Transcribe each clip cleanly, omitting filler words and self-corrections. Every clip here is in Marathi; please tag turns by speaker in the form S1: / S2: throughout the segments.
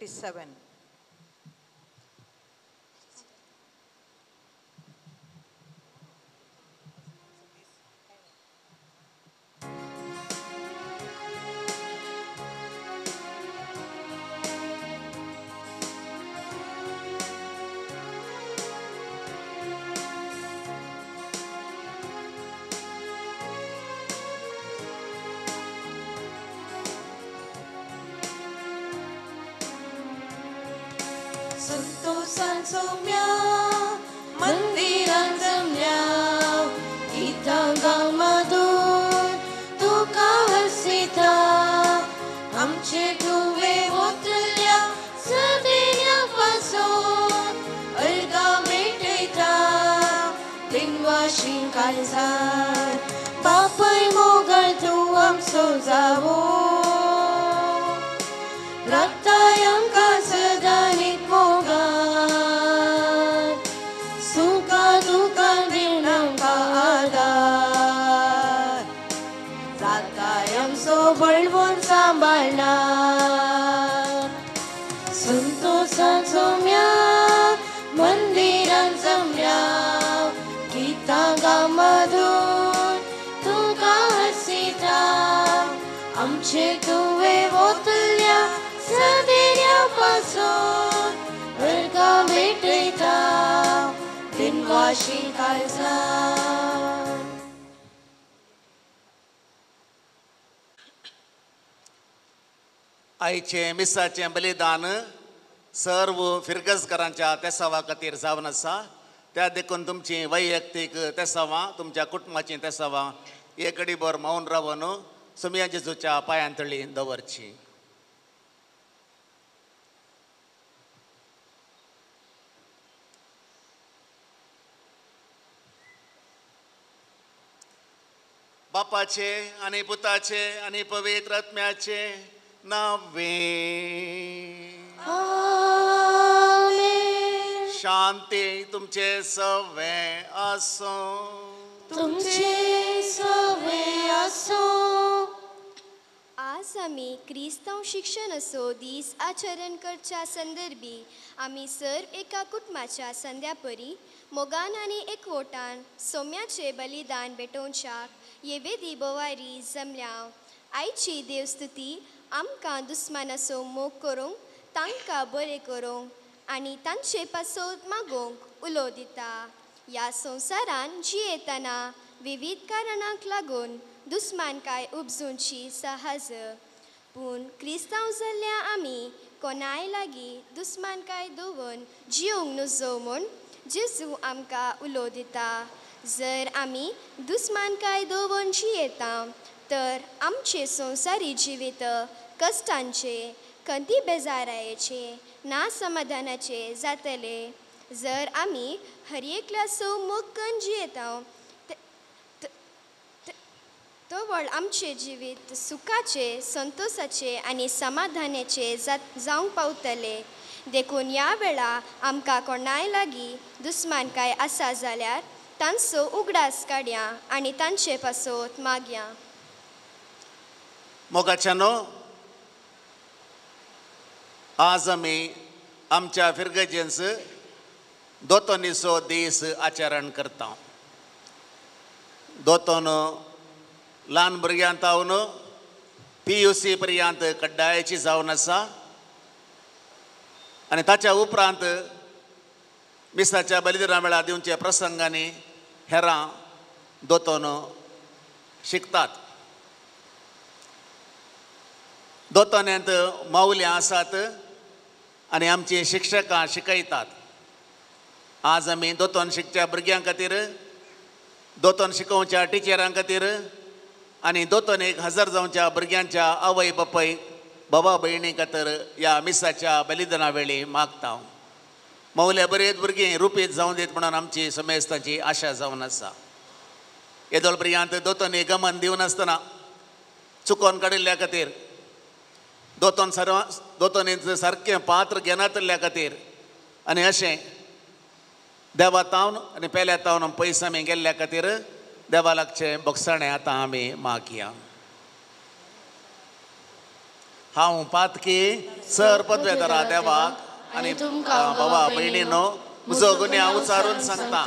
S1: 37.
S2: संतोषान सोम्या मंदिरान जमल्या इथं गावामधून तुका हसिता आमचे दुवे ओतल्या सदैन्यापासून अलगा मेटयता बिनवाशी काळजात पापय मोगळ तूं आमचो जावो रक्ताय आमकां सदां मोगान सुखा दुखान दिवन आमकां आदार जाताय आमचो बळवून सांबाळणार संतोषान सोम्या मंदिरान जमल्या गितां गावामधून तुका हसिता आमचे तुवे ओतल्या सदैन्यापासून अलगा मेटयता बिनवाशी काळजात.
S3: आयचे मिसाचे बलिदान सर्व फिरगजकारांच्या तेसावा खातीर जावन आसा. त्या देखून तुमची वैयक्तीक तेसावां तुमच्या कुटुंबाची तेसावां एक घडीभर मौन रावन सुमया जेजूच्या पांयांतळी दवरची. बापाचे आनी पुताचे आनी पवित्र आत्म्याचे नावे
S2: आमेन.
S3: शांती तुमचे सवे आसो.
S2: तुमचे सवे आसो.
S4: आज आमी क्रिस्तांव शिक्षणाचो दीस आचरण करच्या संदर्भी आमी सर्व एका कुटुंबाच्या संध्या परी मोगान आनी एकवटान सोम्याचे बलिदान भेटोवच्याक येवेदी बोवारी जमल्या. आयची देवस्तुती आमकां दुस्मानाचो मोग करूंक तांकां बरें करूंक आनी तांचे पासोत मागोवंक उलो दिता. ह्या संवसारान जियेतना विविध कारणांक लागून दुस्मानकाय उपजूंची सहज, पूण क्रिस्तांव जाल्ल्या आमी कोणाय लागीं दुस्मानकाय दवरून जियोंक नजो म्हूण जेजू आमकां उलो दिता. जर आमी दुस्मानकाय दवरून जियेता तर आमचे संवसारी जिवीत कश्टांचे, खंती बेजारायेचे, नासमाधानाचे जातले. जर आमी हर एकल्याचो मोग करून जियेता तो व्हड आमचे जिवीत सुखाचे, संतोषाचे आनी समाधानाचे जावंक पावतले. देखून ह्या वेळा आमकां कोणाय लागीं दुस्मानकाय आसा जाल्यार तांचो उगडास काडया आनी तांचे पासोत मागया.
S3: मोगाच्यानो, आज आमी आमच्या फिरगजेंस दोतोनीचो दीस आचरण करता. दोतोन ल्हान भुरग्यांत हांवन PUC पर्यंत कड्डायाची जावन आसा आनी ताच्या उपरांत मिसाच्या बलिदाना वेळा दिवचे प्रसंगांनी हेरां दोतोन शिकतात. दोतोन्यांत माऊल्या आसात आनी आमची शिक्षकां शिकयतात. आज आमी दोतोन शिकच्या भुरग्यां खातीर, दोतोन शिकोवच्या टिचरां खातीर आनी दोतोनेक हजर जावच्या भुरग्यांच्या आवय बापाय बाबा भयणी खातीर ह्या मिसाच्या बलिदाना वेळी मागता. मौल्या बरेच भुरगीं रुपीत जावं दीत म्हणून आमची समेस्ताची आशा जावन आसा. येदोळ पर्यंत दोतोनी गमन दिवनासतना चुकोवन काडिल्ल्या खातीर, दोतोनींच सारकें पात्र घेनातल्या खातीर आनी अशें देवा तावन आनी पेल्या तावन पयस आमी गेल्ल्या खातीर देवा लागचें बोगसाणें आतां आमी मागया. हांव पातकी सर पदवेदारा देवाक आनी बाबा भयणीनो म्हजो गुन्या उचारून सांगता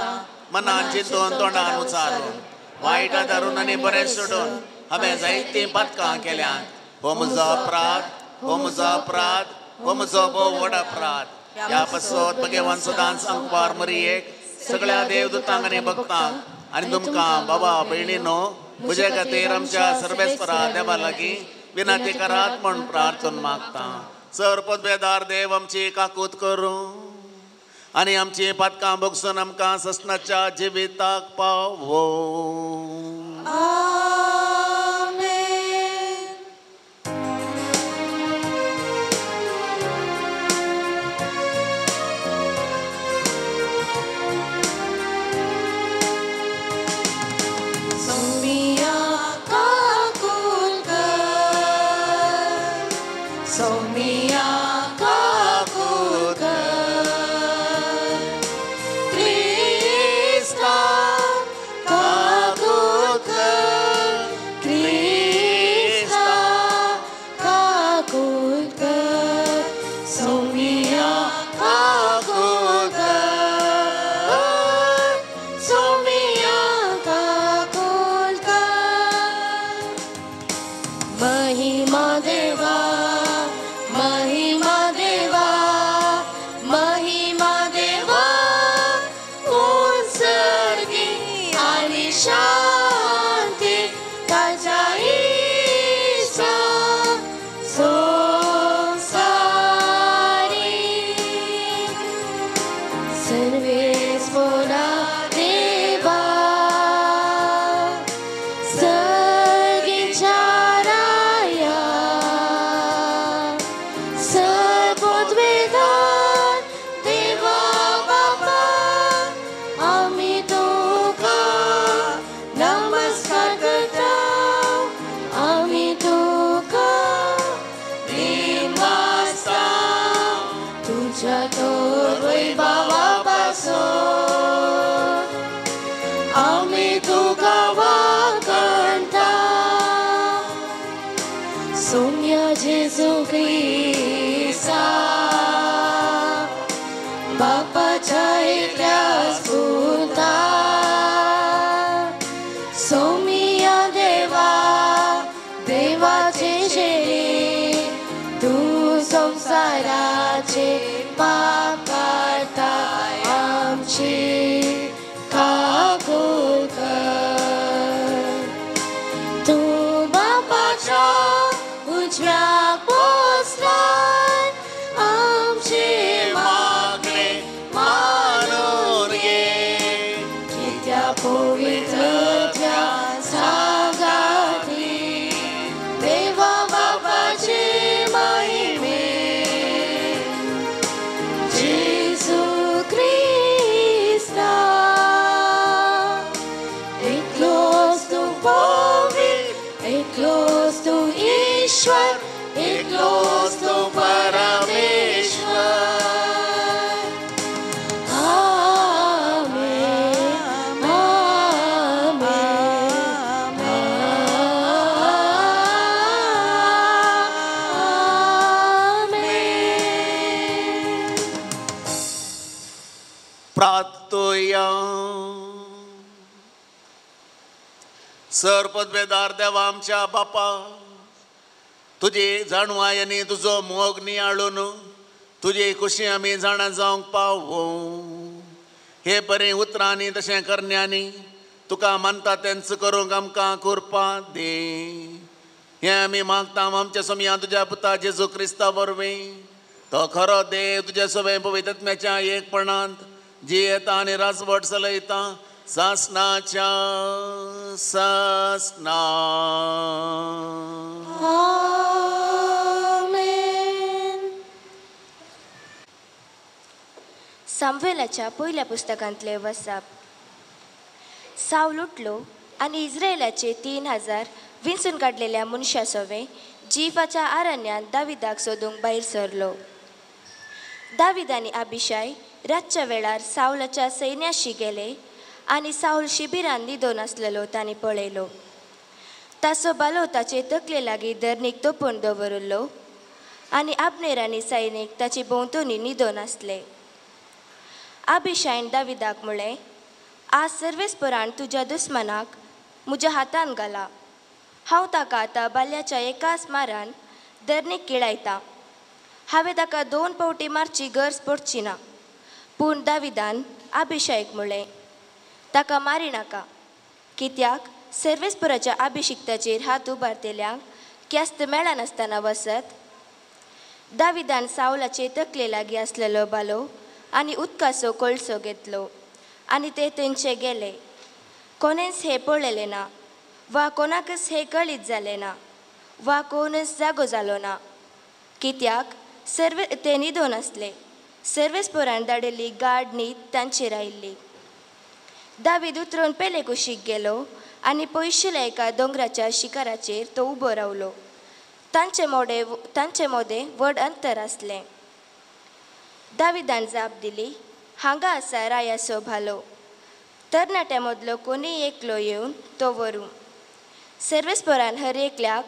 S3: मनान चिंतून तोंडान उचारून वायट धरून आनी बरें सोडून हांवें जायतीं पातकां केल्यात हो म्हजो अपराध हो म्हजो अपराध हो म्हजो भोव व्हड अपराध ह्या पासत भगवान सदांच सांगपार मरियेक सगळ्या देवदूतांक आनी भक्तांक आनी तुमकां बाबा भयणीनो म्हजे खातीर आमच्या सर्वेस्परा देवा लागीं विनंती करात म्हूण प्रार्थना मागता सर पदवेदार देव आमची काकूत करूं आनी आमची पातकां भोगसून आमकां ससनाच्या जिविताक पावो सर पदवेदार देवा आमच्या बापा तुझे जाणवाय आनी तुजो मोग नियाळून तुझे खुशी आमी जाणा जावंक पावो हे बरें उतरांनी तशें करण्यांनी तुका मानता तेंच करूंक आमकां कृपा दे हें आमी मागता आमच्या समया तुज्या पुता जेजू क्रिस्ता वरवीं तो खरो देव तुजे सगळे पवित्रात्म्याच्या एकपणांत जी येता आनी राजवट चलयता सासनाच्या सासना
S1: सामुएलाच्या पयल्या पुस्तकांतले वसाप साऊल उठलो आनी इस्रायेलाचे 3000 विंचून काडलेल्या मनशां सवे जीफाच्या आरण्यांत दाविदाक सोदूंक भायर सरलो. दावीद आनी अभिशाय रातच्या वेळार सावलाच्या सैन्याशी गेले आनी साऊल शिबिरान न्हिदोन आसलेलो तांणी पळयलो. ताचो बालो ताचे तकले लागीं धरणीक तोपून दवरलो आनी आब्नेर आनी सैनीक ताचे भोंवतणी न्हिदोन आसले. अभिशायन दाविदाक म्हळें, आज सर्वेस्परान तुज्या दुस्मनाक म्हज्या हातान घाला. हांव ताका आतां बाल्याच्या एकाच मारान धरणीक किळायता. हांवें ताका 2 फावटी मारची गरज पडची ना. पूण दाविदान अभिषेक म्हळें, ताका मारी नाका, कित्याक सर्वेस्पराच्या अभिशिक्ताचेर हात उबारतेल्यांक क्यास्त मेळनासतना वसत. दाविदान सावलाचे तकले लागीं आसलेलो बालो आनी उदकाचो कळसो घेतलो आनी ते थंयचे गेले. कोणेंच हे पळयलें ना, वा कोणाकच हे कळीत जालें ना, वा कोणच जागो जालो ना, कित्याक ते न्हिदोन आसले. सर्वेस्परान धाडिल्ली गाड न्हीद तांचेर आयिल्ली. दावीद उतरून पेले कुशीक गेलो आनी पयशिल्ल्या एका दोंगराच्या शिखराचेर तो उबो रावलो. तांचे मोदें व्हड अंतर आसलें. दाविदान जाप दिली, हांगा आसा रायाचो भालो. तरणाट्या मदलो कोणीय एकलो येवन तो व्हरूं. सर्वेस्परान हर एकल्याक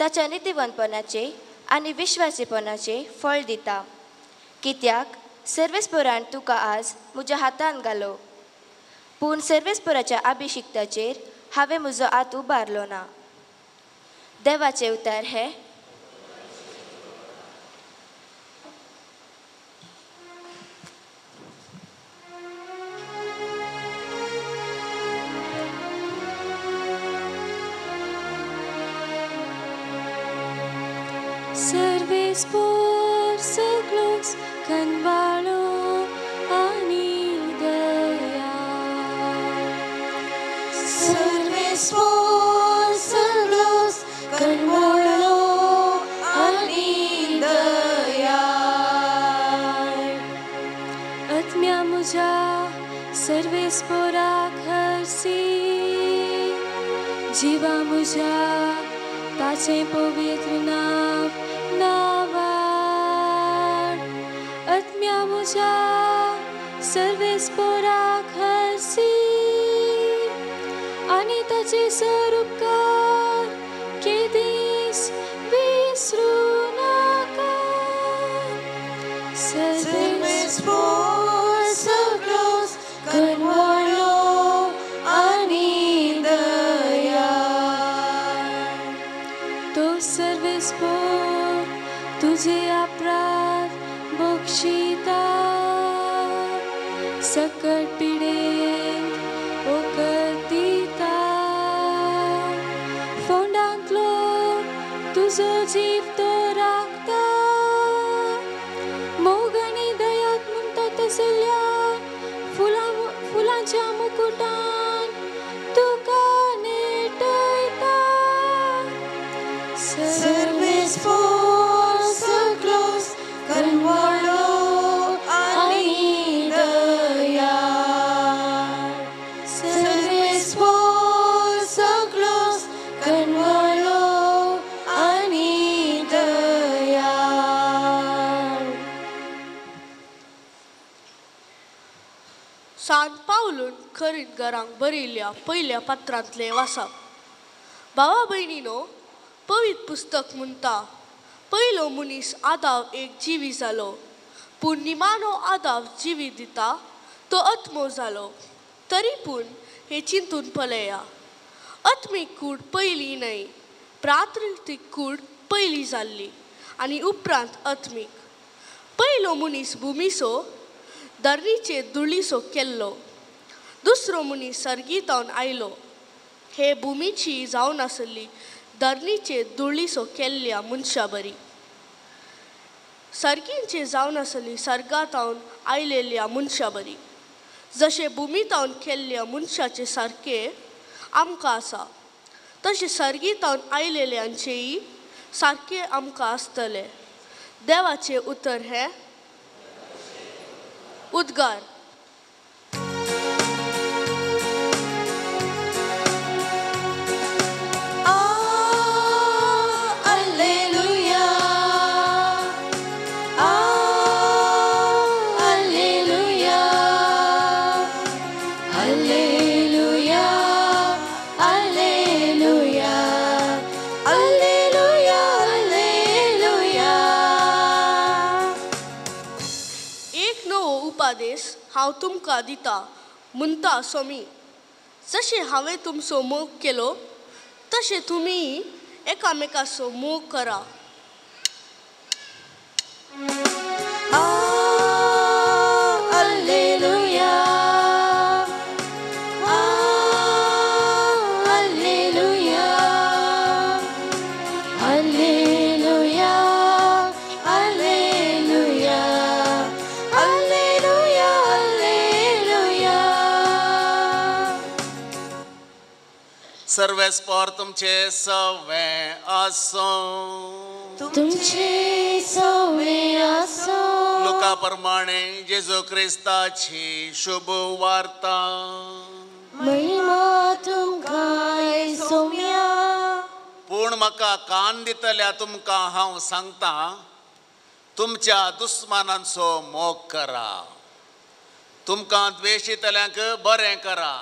S1: ताच्या नितीवंतपणाचे आनी विश्वासीपणाचे फळ दिता. कित्याक सर्वेस्परान तुका आज म्हज्या हातान घालो. पूण सर्वेस्पराच्या अभिशिक्ताचेर हांवें म्हजो हात उबारलो ना. देवाचे उतार हे.
S2: सर्वेस्पर सगळोच कनवाळो आनी दया. सर्वेस्पर सगळोच कनवाळो आनी दया. आत्म्या म्हज्या सर्वेस्पराक हरसी, जिवा म्हज्या ताचें पवित्र नांव नावाड. आत्म्या म्हज्या सर्वेस्पराक हरसी आनी ताचे उपकार केदीस विसरूं नाका. सर्वेस्पर सगळोच कनवाळो आनी दया. तो सर्वेस्पर तुझे अपराध बक्षिता, सकट पिडेक ओकर दिता. फोंडांतलो तुजो जीव तो राखता, मोग आनी दयात म्हणटा तसल्या फुलांच्या मुकुटान तुका नेटयता. सर्वेस्पर सगळोच कनवाळो आनी दया. सर्वेस्पर सगळोच कनवाळो आनी दया.
S5: सांत पावलून खरीत घरांक बरयल्ल्या पयल्या पत्रांतलें वाचप. भावा भयणीनो, पवित्र पुस्तक म्हणटा, पयलो मनीस आदाव एक जिवी जालो, पूण निमाणो आदाव जिवी दिता तो आत्मो जालो. तरी पूण हे चिंतून पळया, आत्मीक कूड पयली न्हय, प्राकृतीक कूड पयली जाल्ली आनी उपरांत आत्मीक. पयलो मनीस भुमीचो धरणीचेर धुळीचो केल्लो, दुसरो मनीस सर्गीतावन आयलो. हे भुमीची जावन आसली धरणीचेर धुळीचो केल्ल्या मनशा बरी. सर्गींचे जावन आसली सर्गातावन आयलेल्या मनशा बरी. जशे भुमीतावन केल्ल्या मनशाचे सारके आमकां आसा, तशे सर्गीतावन आयलेल्यांचेय सारके आमकां आसतले. देवाचे उतर हे. उद्गार.
S2: Alleluia, alleluia, alleluia.
S5: आशिर्वादेस हांव तुमकां दिता म्हणटा सोमी. जशें हांवें तुमचो मोग केलो तशें तुमी एकामेकाचो मोग करा.
S2: Alleluia. Alleluia. Alleluia. Alleluia. Alleluia. Alleluia.
S3: सर्वेस्पर तुमचे सवे आसो.
S2: तुमचे सवे आसो.
S3: लुका प्रमाणे जेजू क्रिस्ताची शुभ वार्ता.
S2: महिमा तुमकां येसोम्या.
S3: पूण म्हाका कान दितल्या तुमकां हांव सांगता, तुमच्या दुस्मानांचो मोग करा. तुमकां द्वेशितल्यांक बरें करा.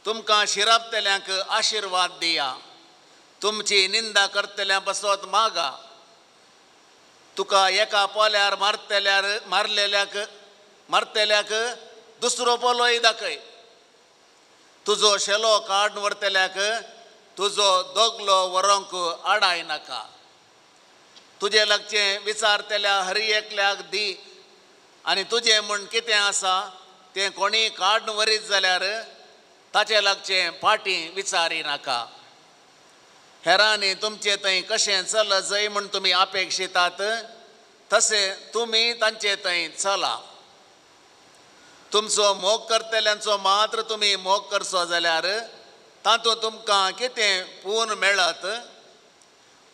S3: तुमकां शिरपतल्यांक आशिर्वाद दिया. तुमची निंदा करतल्या बसत मागा. तुका एका पोल्यार मारलेल्याक दुसरो पोलोय दाखय. तुजो शेलो काडून व्हरतल्याक तुजो दोगलो व्हरोंक आडाय नाका. तुजे लागचें विचारतल्या हर एकल्याक दी. आनी तुजें म्हूण कितें आसा तें कोणी काडून व्हरीत जाल्यार ताचे लागचें फाटीं विचारी नाका. हेरांनी तुमचे थंय कशें चल जय म्हूण तुमी अपेक्षितात तशें तुमी तांचे थंय चला. तुमचो मोग करतल्यांचो मात्र तुमी मोग करचो जाल्यार तातूंत तुमकां कितें पून मेळत.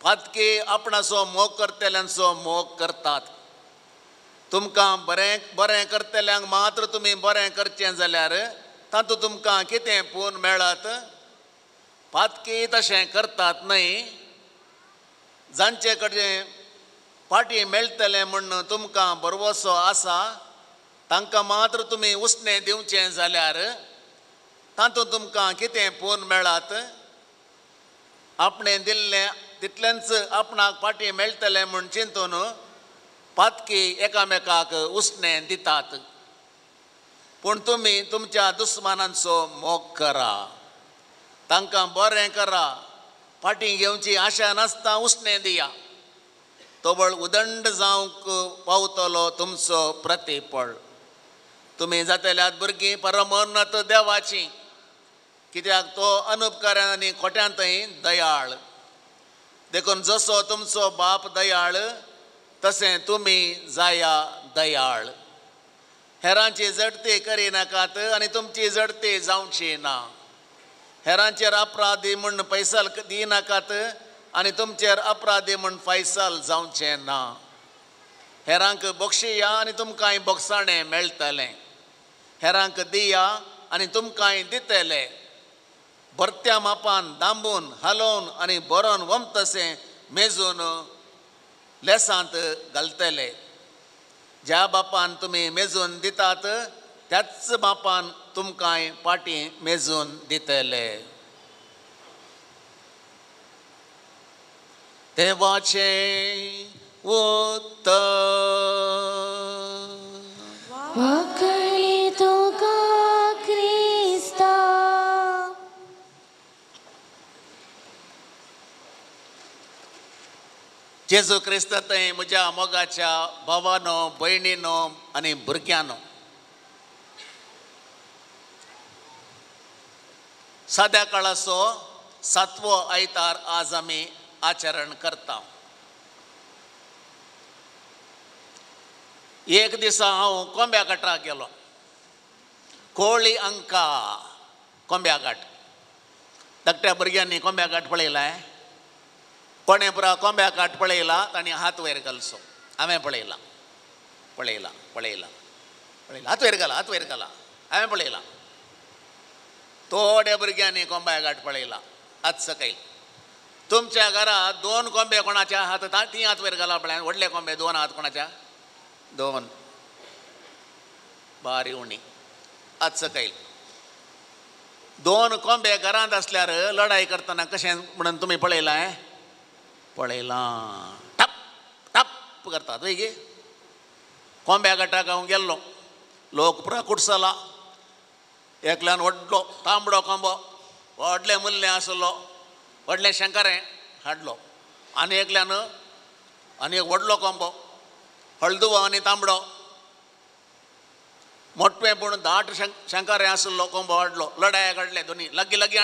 S3: फातकी आपणाचो मोग करतल्यांचो मोग करतात. तुमकां बरें करतल्यांक मात्र तुमी बरें करचें जाल्यार तातूंत तुमकां कितें पून मेळत. फातकी तशें करतात न्हय. जांचे कडेन फाटीं मेळटलें म्हूण तुमकां बरवसो आसा तांकां मात्र तुमी उसणें दिवचें जाल्यार तातूंत तुमकां कितें पून मेळत. आपणें दिल्लें तितलेंच आपणाक फाटीं मेळटलें म्हूण चिंतून फातकी एकामेकाक उसणें दितात. पूण तुमी तुमच्या दुस्मानांचो मोग करा. तांकां बरें करा. फाटीं घेवची आशा नासता उसणें दिया. तोबळ उदंड जावंक पावतलो तुमचो प्रतिफळ. तुमी जातल्यात भुरगीं परमोन्नत देवाची, कित्याक तो अनुपकारान आनी खोट्यांतय दयाळ. देखून जसो तुमचो बाप दयाळ तशें तुमी जाया दयाळ. हेरांची जडती करिनाकात आनी तुमची जडती जावची ना. हेरांचेर अपराधी म्हूण पैसल दिनाकात आनी तुमचेर अपराधी म्हूण फैसल जावचें ना. हेरांक बक्षिया आनी तुमकांय बोगसाणें मेळटलें. हेरांक दिया आनी तुमकांय दितले. भरत्या मापान दांबून हालोवन आनी बरोवन वमतशें मेजून लेसांत घालतले. ज्या बापान तुमी मेजून दितात त्याच बापान तुमकांय फाटीं मेजून दितले. देवाचे उत्तर.
S2: वाकडी तुका क्रिस्ता.
S3: जेजू क्रिस्त थंय म्हज्या मोगाच्या भावानो, भयणीनो आनी भुरग्यानो, सद्या काळाचो 7वो आयतार आज आमी आचरण करता. एक दिसा हांव कोंब्या घाटाक गेलो. कोळी अंका कोंब्या घाट. धाकट्या भुरग्यांनी कोंब्या घाट पळयलाय? कोणें पुरा कोंब्या घाट पळयला तांणी हात वयर घालचो. हांवें पळयला. हात वयर घाला. हांवें पळयला. थोड्या भुरग्यांनी कोंब्या घाट पळयला. आज सकयल तुमच्या घरात 2 कोंबे कोणाच्या हात, ती हात वयर घाला पळय. व्हडले कोंबे 2 हात कोणाच्या? 2 बारी उणी. आज सकयल 2 कोंबे घरांत असल्यार लढाई करतना कशें म्हणून तुमी पळयलां? टप टप करतात. वय गे कोंब्या घाटाक हांव गेल्लो. लोक पुरा कुडसला एकल्यान व्हडलो तांबडो कोंबो व्हडलें मुल्लें आसलो व्हडलें शंकरें हाडलो आनी एकल्यान आनी एक व्हडलो कोंबो हळदुवो आनी तांबडो मोठें पूण दाट शंकरें आसलो कोंबो हाडलो लढायाक हाडले दोनी लागीं लागीं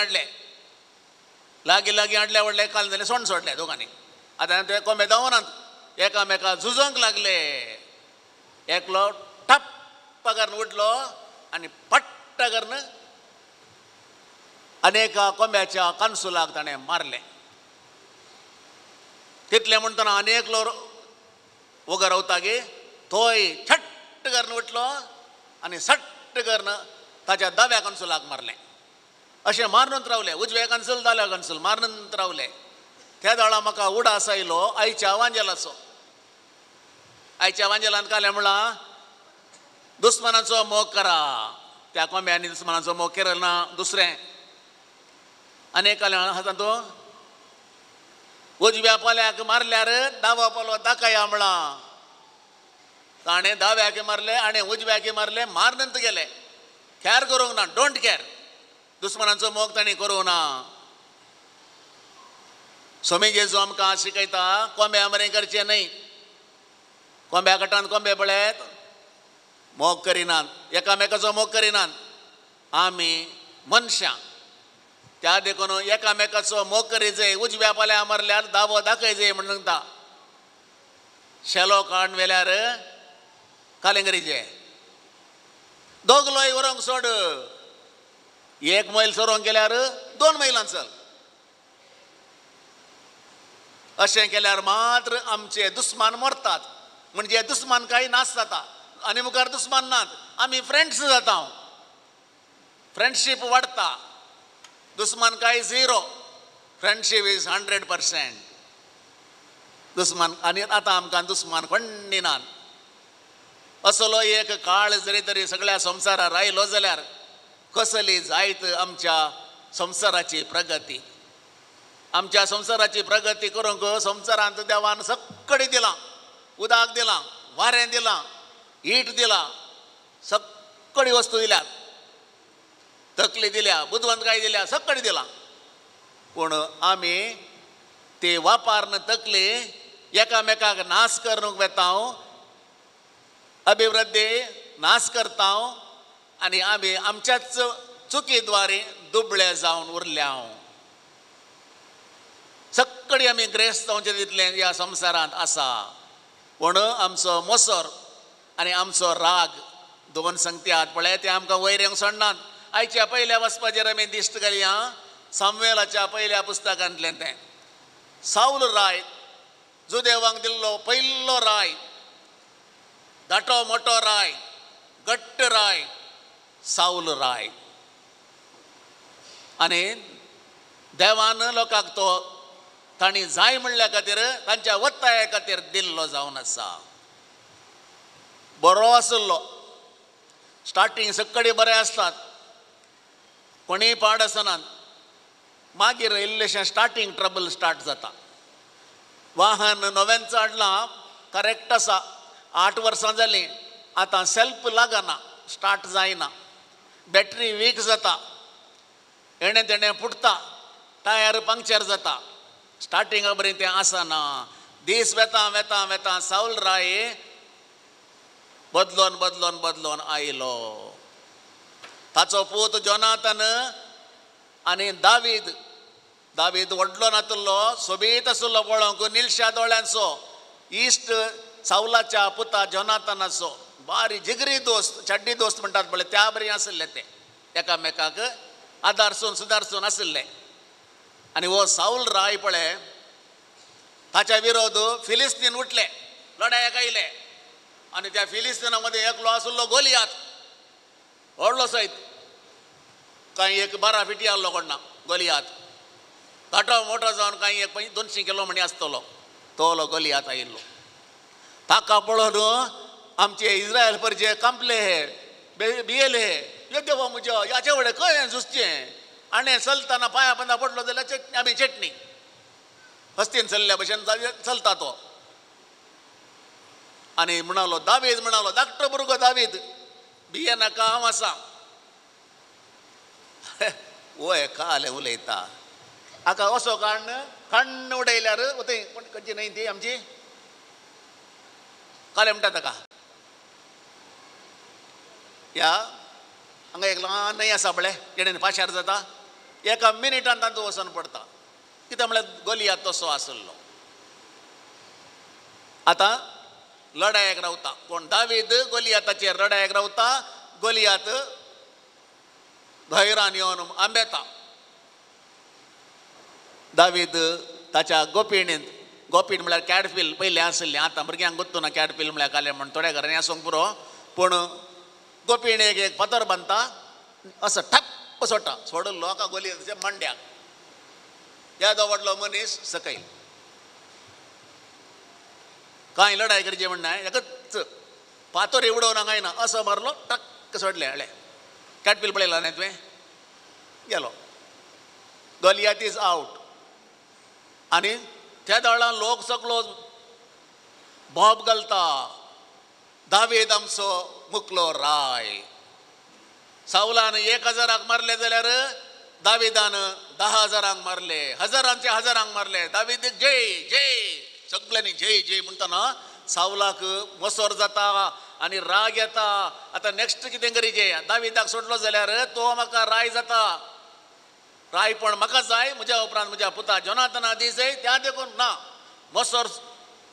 S3: हाडले व्हडले काल जालें सोंड सोडले दोगांनी आतां ते कोंबे धांवनात एकामेका झुजोंक लागले एकलो टप्प करून उडलो आनी पट्ट करून अनेका कोंब्याच्या कणसुलाक ताणें मारले तितलें म्हणटना आनी एकलो उगो रावता गे तोय छट्ट करून उठलो आनी सट्ट करून ताच्या दाव्या कणसुलाक मारलें अशें मारूनच रावले उजवे कणसूल दाव्या कणसूल मारूनच रावले त्या वेळा म्हाका उडास आयलो आयच्या वांजेलाचो आयच्या वांजेलांत काले म्हणलां दुस्मनाचो मोग करा त्या कोंब्यांनी दुस्मनाचो मोग केलो ना दुसरें आनी काले हातांत तूं उजव्या पाल्याक मारल्यार दावो पालो दाखया म्हणला ताणें दाव्याक मारले आनी उजव्याक मारले मारनंत गेले कॅर करूंक ना डोंट कॅर दुस्मनाचो मोग ताणें करूंक ना स्वामी जेजू आमकां शिकयता कोंब्या बरें करचें न्हय कोंब्या गटांत कोंबे पळयत मोग करिनात एकामेकाचो मोग करिनात आमी मनशां त्या देखून एकामेकाचो मोग करी जाय उजव्या पाल्या मारल्यार दावो दाखय जाय म्हणून सांगता शेलो काडून व्हेल्यार कालिंगरीचे दोगलोय व्हरोंक सोड एक मैल सोरोंक गेल्यार 2 मैलां चल अशें केल्यार मात्र आमचे दुस्मान मरतात म्हणजे दुस्मान काही नाश जाता आनी मुखार दुस्मान नात आमी फ्रेंड्स जाता फ्रेंडशीप वाडता दुस्मान काय 0 फ्रेंडशीप इज 100% दुस्मान आनी आतां आमकां दुस्मान कोण्णी नात असलो एक काळ जरी तरी सगळ्या संवसारार आयलो जाल्यार कसली जायत आमच्या संवसाराची प्रगती आमच्या संवसाराची प्रगती करूंक संवसारांत देवान सक्कडी दिलां उदक दिलां वारें दिलां हीट दिलां सक्कडी वस्तू दिल्यात तकली दिल्या बुदवंतकाय दिल्या सक्कडी दिलां पूण आमी ती वापारन तकली एकामेकाक नाश करूंक वेता अभिवृद्धी नाश करता आनी आमी आमच्याच चुकीद्वारे दुबळे जावन उरल्या सक्कडी आमी ग्रेस्त जावचें तितलें ह्या संवसारांत आसा पूण आमचो मोसोर आनी आमचो राग 2 संगती आहात पळय ते आमकां वयर येवंक सोडनात आयच्या पयल्या वचपाचेर आमी दिश्ट घालया सामुएलाच्या पयल्या पुस्तकांतलें तें साऊल राय जुदेवांक दिल्लो पयलो राय धाटो मोठो राय घट्ट राय साऊल राय आनी देवान लोकांक तो तांणी जाय म्हणल्या खातीर तांच्या वत्ताया खातीर दिल्लो जावन आसा बरो आसलो स्टार्टींग सक्कडी बरें आसतात कोणीय पाड आसनात मागीर इल्लेशें स्टार्टींग ट्रबल स्टार्ट जाता वाहन नव्यान हाडलां करेक्ट आसा 8 वर्सां जालीं आतां सेल्फ लागना स्टार्ट जायना बॅटरी वीक जाता एणे तेणें फुटता टायर पंक्चर जाता स्टार्टिंगा बरें तें आसना दीस वेता वेता वेता साऊल राय बदलोन बदलोन बदलोन आयलो ताचो पूत जोनाथन आनी दावीद व्हडलो नातुल्लो सोबीत आसलो पळोवंक निलशा दोळ्यांचो इश्ट साऊलाच्या पुता जोनाथनाचो बारी जिगरी दोस्त चड्डी दोस्त म्हणटात पळय त्या बरी आसले ते एकामेकाक आदारसून सुदारसून आसले आनी हो साऊल राय पळय ताच्या विरोध फिलिस्तीन उठले लढायक आयले आनी त्या फिलिस्तिना मध्ये एकलो आसलो गोलियात व्हडलो सयत कांय 12 फिटी आहलो कोणा गोलियात धाटो मोठो जावन कांय 200 किलो म्हणी आसतलो तोलो गोलियात आयिल्लो ताका पळोवन आमचे इस्रायल परजे कांपले हे भियेले हे यो देवा म्हज्या याचे वडे खंय झुजचें आनी चलतना पांया बंदा पडलो जाल्यार आमी चटणी हस्तीन चल्ल्या भशेन चलता तो आनी म्हणालो दावीद म्हणालो धाकटो भुरगो दावीद बिये नाका हांव आसा वय काले उलयता हाका असो खण्ण उडयल्यार थंय खंयची न्हय ती आमची काले म्हणटा ताका या हांगा एक ल्हान न्हंय आसा पळय जेणेन पाशार जाता एका मिनिटान तांतू वचून पडता कित्याक म्हळ्यार गोलियात तसो आसलो आतां लढायक रावता कोण दावीद गोलियाताचेर लढायक रावता गोलियात धैर्यान येवन आंबेता दावीद ताच्या गोपीणींत गोपीण म्हळ्यार कॅडफील पयलीं आसली आतां भुरग्यांक गुत्तू ना कॅडफील म्हळ्यार काले म्हण थोड्या घरांनी आसूंक पुरो पूण गोपीणेक एक पतर बांदता असो ठप्प सोडटा सोडून लोकां गोलियाताच्या मांड्याक येदो व्हडलो मनीस सकयल कांय लढाय करचें म्हणना एकच पातोर उडोवन हांगा असो मारलो टक्क सोडले हळे कॅटपील पळयला न्ही तुवें गेलो गोलियात इज आवट आनी त्या दळान लोक सगळो बोब घालता दावीद आमचो मुखलो राय सावलान 1000 मारले जाल्यार दाविदान 10,000 मारले हजारांचे हजारांक मारले दावीद जय जय सगळ्यांनी जय जय म्हणटना सावलाक मसोर जाता आनी राग येता आतां नेक्स्ट कितें करीचें दाविदाक सोडलो जाल्यार तो म्हाका राय जाता राय पण म्हाका जाय म्हज्या उपरांत म्हज्या पुता जोनाथना दी जाय त्या देखून ना मसोर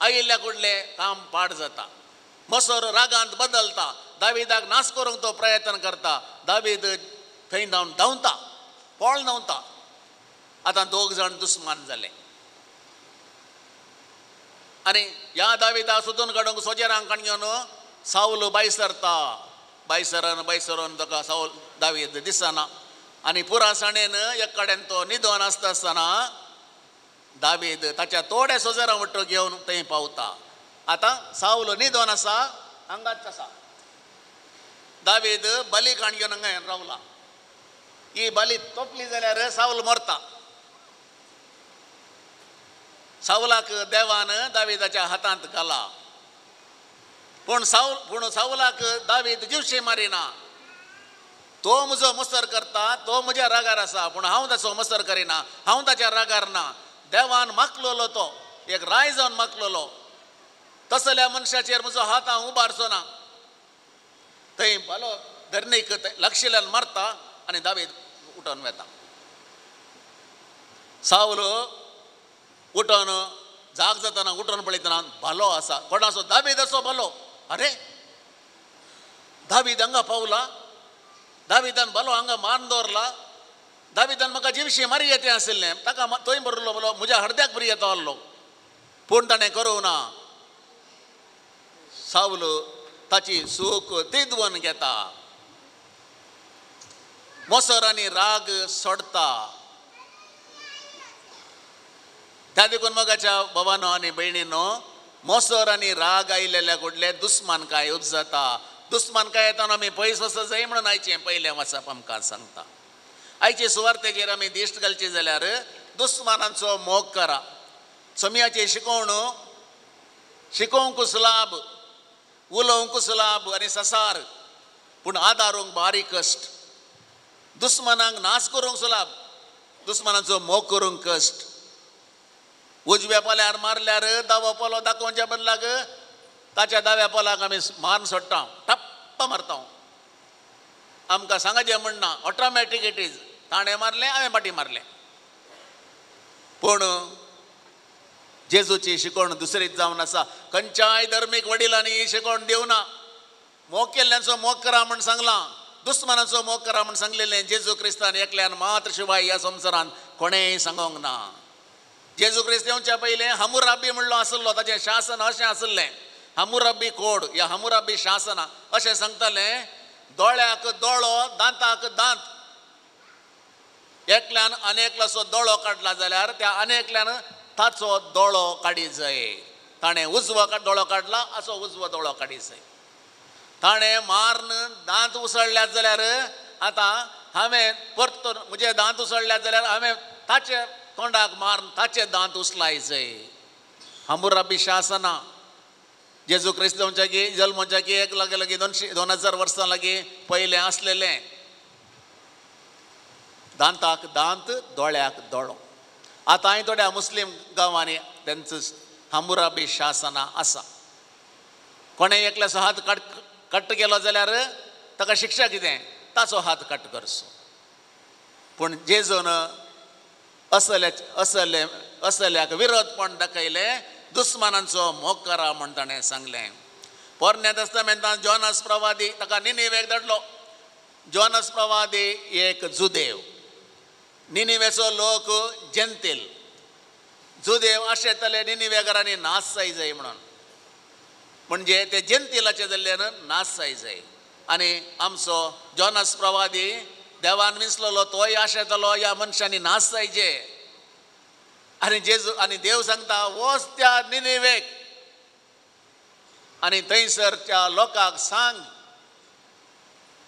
S3: आयिल्ल्या कुडले काम पाड जाता मसोर रागांत बदलता दाविदाक नाश करूंक तो प्रयत्न करता दावीद थंय धांवता पोळ धांवता आतां 2 जाण दुस्मान जाले आनी ह्या दाविदाक सोदून काडूंक सोजेरांक घेवन साऊल बायसरून ताका साऊल दावीद दिसना आनी पुरासाणेन एक कडेन तो न्हिदोन आसता आसतना दावीद ताच्या थोड्या सोजेरां वट्ट घेवन थंय पावता आतां साऊल न्हिदोन आसा हांगाच आसा दावीद बली खाण घेवन हांगा रावला ही बली तोपली जाल्यार साऊल मरता सावलाक देवान दाविदाच्या हातांत घाला पूण सावलाक दावीद जीवशे मारिना तो म्हजो मसर करता तो म्हज्या रागार आसा पूण हांव ताचो मसर करिना हांव ताच्या रागार ना देवान मागलोलो तो एक राय जावन मागलोलो तसल्या मनशाचेर म्हजो हात हांव उबारचो ना थंय बालो धरणीक लक्षिल्यान मारता आनी दावीद उठोन वेता सावल उठोन जाग जातना उठोन पळयतना भालो आसा कोणाचो दावीद असो भालो अरे दावीद हांगा पावला दाविदान भालो हांगा मान दवरला दाविदान म्हाका जीवशी मारी येतें आशिल्लें ताका थंय बरलो भालो म्हज्या हृदयाक बरी येता आहलो पूण ताणें करूं ना सावल ताची सूख तिदवून घेता मोसर आनी राग सोडता त्या देखून मोगाच्या भावानो आनी भयणीनो मोसर आनी राग आयिल्ल्या कुडले दुस्मानकाय उपजाता दुस्मानकाय येताना आमी पयस वचत जाय म्हणून आयचें पयलें वचप आमकां सांगता आयचे सुवार्थेचेर आमी दिश्ट घालचे जाल्यार दुस्मानांचो मोग करा समियाचे शिकोवंक सुलाभ उलोवंक सुलाभ आनी ससार पूण आदारूंक बारी कश्ट दुस्मानांक नाश करूंक सुलाभ दुस्मानांचो मोग करूंक कश्ट उजव्या पोल्यार मारल्यार दावो पोलो दाखोवच्या बदलाक ताच्या दाव्या पोलाक आमी मारून सोडटा टप्प मारता आमकां सांगाचें म्हणना ऑटोमॅटीक इट इज ताणें मारलें हांवें फाटीं मारलें पूण जेजूची शिकवण दुसरीच जावन आसा खंयच्याय धर्मीक वडिलांनी ही शिकवण दिवना मोग केल्ल्यांचो मोग करा म्हण सांगलां दुस्मानाचो मोग करा म्हण सांगलेलें जेजू क्रिस्तान एकल्यान मात्र शिवाय ह्या संवसारांत कोणेंय सांगोंक ना जेजू क्रिस्त येवच्या पयलें हमूराबी म्हणलो आसलो ताचें शासन अशें आसलें हमूराबी कोड या हमूराबी शासन अशें सांगतालें दोळ्याक दोळो दांताक दांत एकल्यान अनेकल्याचो दोळो काडला जाल्यार त्या अनेकल्यान ताचो दोळो काडी जाय ताणें उजवो दोळो काडला असो उजवो दोळो काडी जाय ताणें मारन दांत उसळल्यात जाल्यार आतां हांवें परतून म्हजे दांत उसळल्यात जाल्यार हांवें ताचे तोंडाक मारून ताचे दांत उचलाय जाय हमूराबी शासना जेजू क्रिस्तूंच्या की जल्माच्या की एक लागे लागी 2000 वर्सां लागी पयलें आसलेलें. दांताक दांत दोळ्याक दोळो. आतां थोड्या मुस्लीम गांवांनी तेंचो हम्मुराबी शासना आसा. कोणें एकल्याचो हात कट्ट केलो जाल्यार ताका शिक्षा कितें? ताचो हात कट करचो. पूण जेजून असल्याक विरोधपण दाखयलें, दुस्मानांचो मोग करा म्हण ताणें सांगलें. पोरण्या तस्तामेंतांत जोनास प्रवादी ताका निनिवेक धाडलो. जोनास प्रवादी एक जुदेव, निनिवेचो लोक जेंतील. जुदेव आशेताले निनिवेकारांनी नाश जाय म्हणून, म्हणजे ते जेंतिलाचे जाल्ल्यान नाश जाय. आनी आमचो जोनास प्रवादी देवान विसललो, तोय आशेतालो ह्या मनशांनी नाश जायचे. आनी देव सांगता वच त्या निनिवेक आनी थंयसरच्या लोकांक सांग,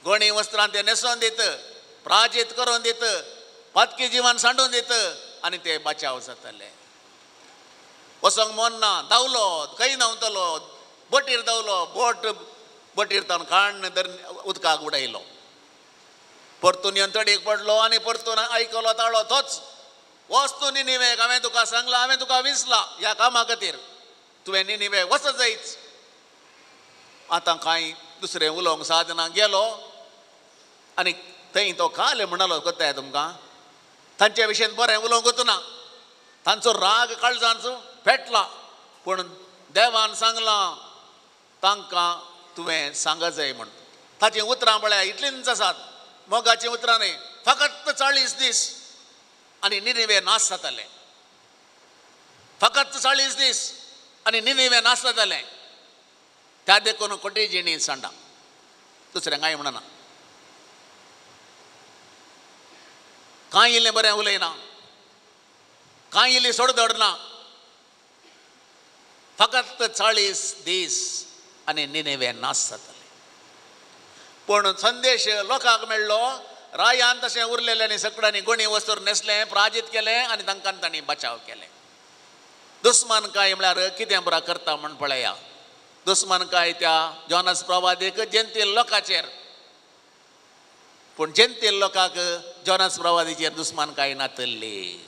S3: गोणी वस्त्रां ते न्हेसोवन दित, प्राजीत करून दित, पातकी जिवान सांडून दित, आनी ते बचाव जातले. वसोंक मन ना, धांवलो, खंय धांवतलो, बोटीर धांवलो, बोटीर तावन खाण उदकाक उडयलो. परतून येवन तडीक पडलो आनी परतून आयकलो ताळो तोच, वच तूं निनिवेक, हांवें तुका सांगलां, हांवें तुका विसला ह्या कामा खातीर, तुवें निनिवेक वचत जायच. आतां कांय दुसरें उलोवंक सादना गेलो आनी थंय तो काल म्हणलो कोताय तुमकां, तांचे विशयेन बरें उलोवंक वचना. तांचो राग काळजांचो पेटला, पूण देवान सांगलां तांकां तुवें सांगत जाय म्हण. ताचीं उतरां पळय इतलींच आसात, मोगाचीं उतरां न्ही. फकत 40 दीस आनी निनिवे नाश जाताले. फकत 40 दीस आनी निनिवे नाश जाताले. त्या देखून कोटी जिणी सांडा, दुसरें कांय म्हणना. कांय इल्लें बरें उलयना, कांय इल्ली सोडधड ना. फकत 40 दीस आनी निनिवे नाश जाताले. पूण संदेश लोकांक मेळ्ळो, रायान तशें उरलेल्यांनी सगळ्यांनी गोणी वस्तूर न्हेसलें, प्राजीत केलें आनी तांकां तांणी बचाव केलें. दुस्मानकाय म्हळ्यार कितें बरा करता म्हण पळया. दुस्मानकाय त्या जोनास प्रवादीक जेंतील लोकांचेर, पूण जेंतील लोकांक जोनास प्रवादीचेर दुस्मानकाय नातल्ली.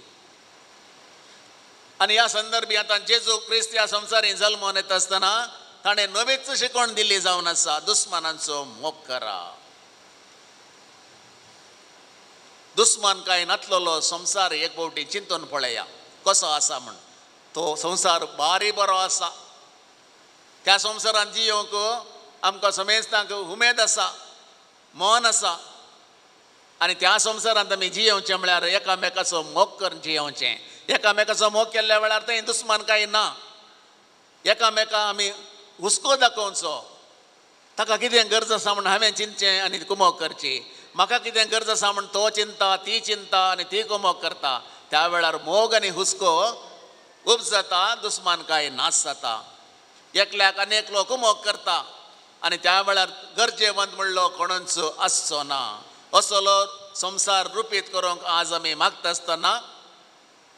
S3: आनी ह्या संदर्भी आतां जेजू क्रिस्त ह्या संवसारीन जल्मावन येता आसतना ताणें नवीच शिकवण दिल्ली जावन आसा, दुस्मानांचो मोग करा. दुस्मानकाय नातलेलो संवसार एक फावटी चिंतून पळया कसो आसा म्हण. तो संवसार बारी बरो आसा. त्या संवसारांत जियोंक आमकां समेस्तांक उमेद आसा, मन आसा. आनी त्या संवसारांत आमी जियोवचें म्हळ्यार एकामेकाचो मोग करून जियोवचें. एकामेकाचो मोग केल्ल्या वेळार थंय दुस्मानकाय ना. एकामेकां आमी हुस्को दाखोवचो. ताका कितें गरज आसा म्हण हांवें चिंतचें आनी कुमोग करची. म्हाका कितें गरज आसा म्हण तो चिंता, ती चिंता आनी ती कुमोग करता. त्या वेळार मोग आनी हुस्को उब जाता, दुस्मानकाय नाश जाता. एकल्याक आनेकलो कुमोग करता आनी त्या वेळार गरजेवंत म्हणलो कोणूच आसचो ना. असलो संवसार रुपीत करूंक आज आमी मागता आसतना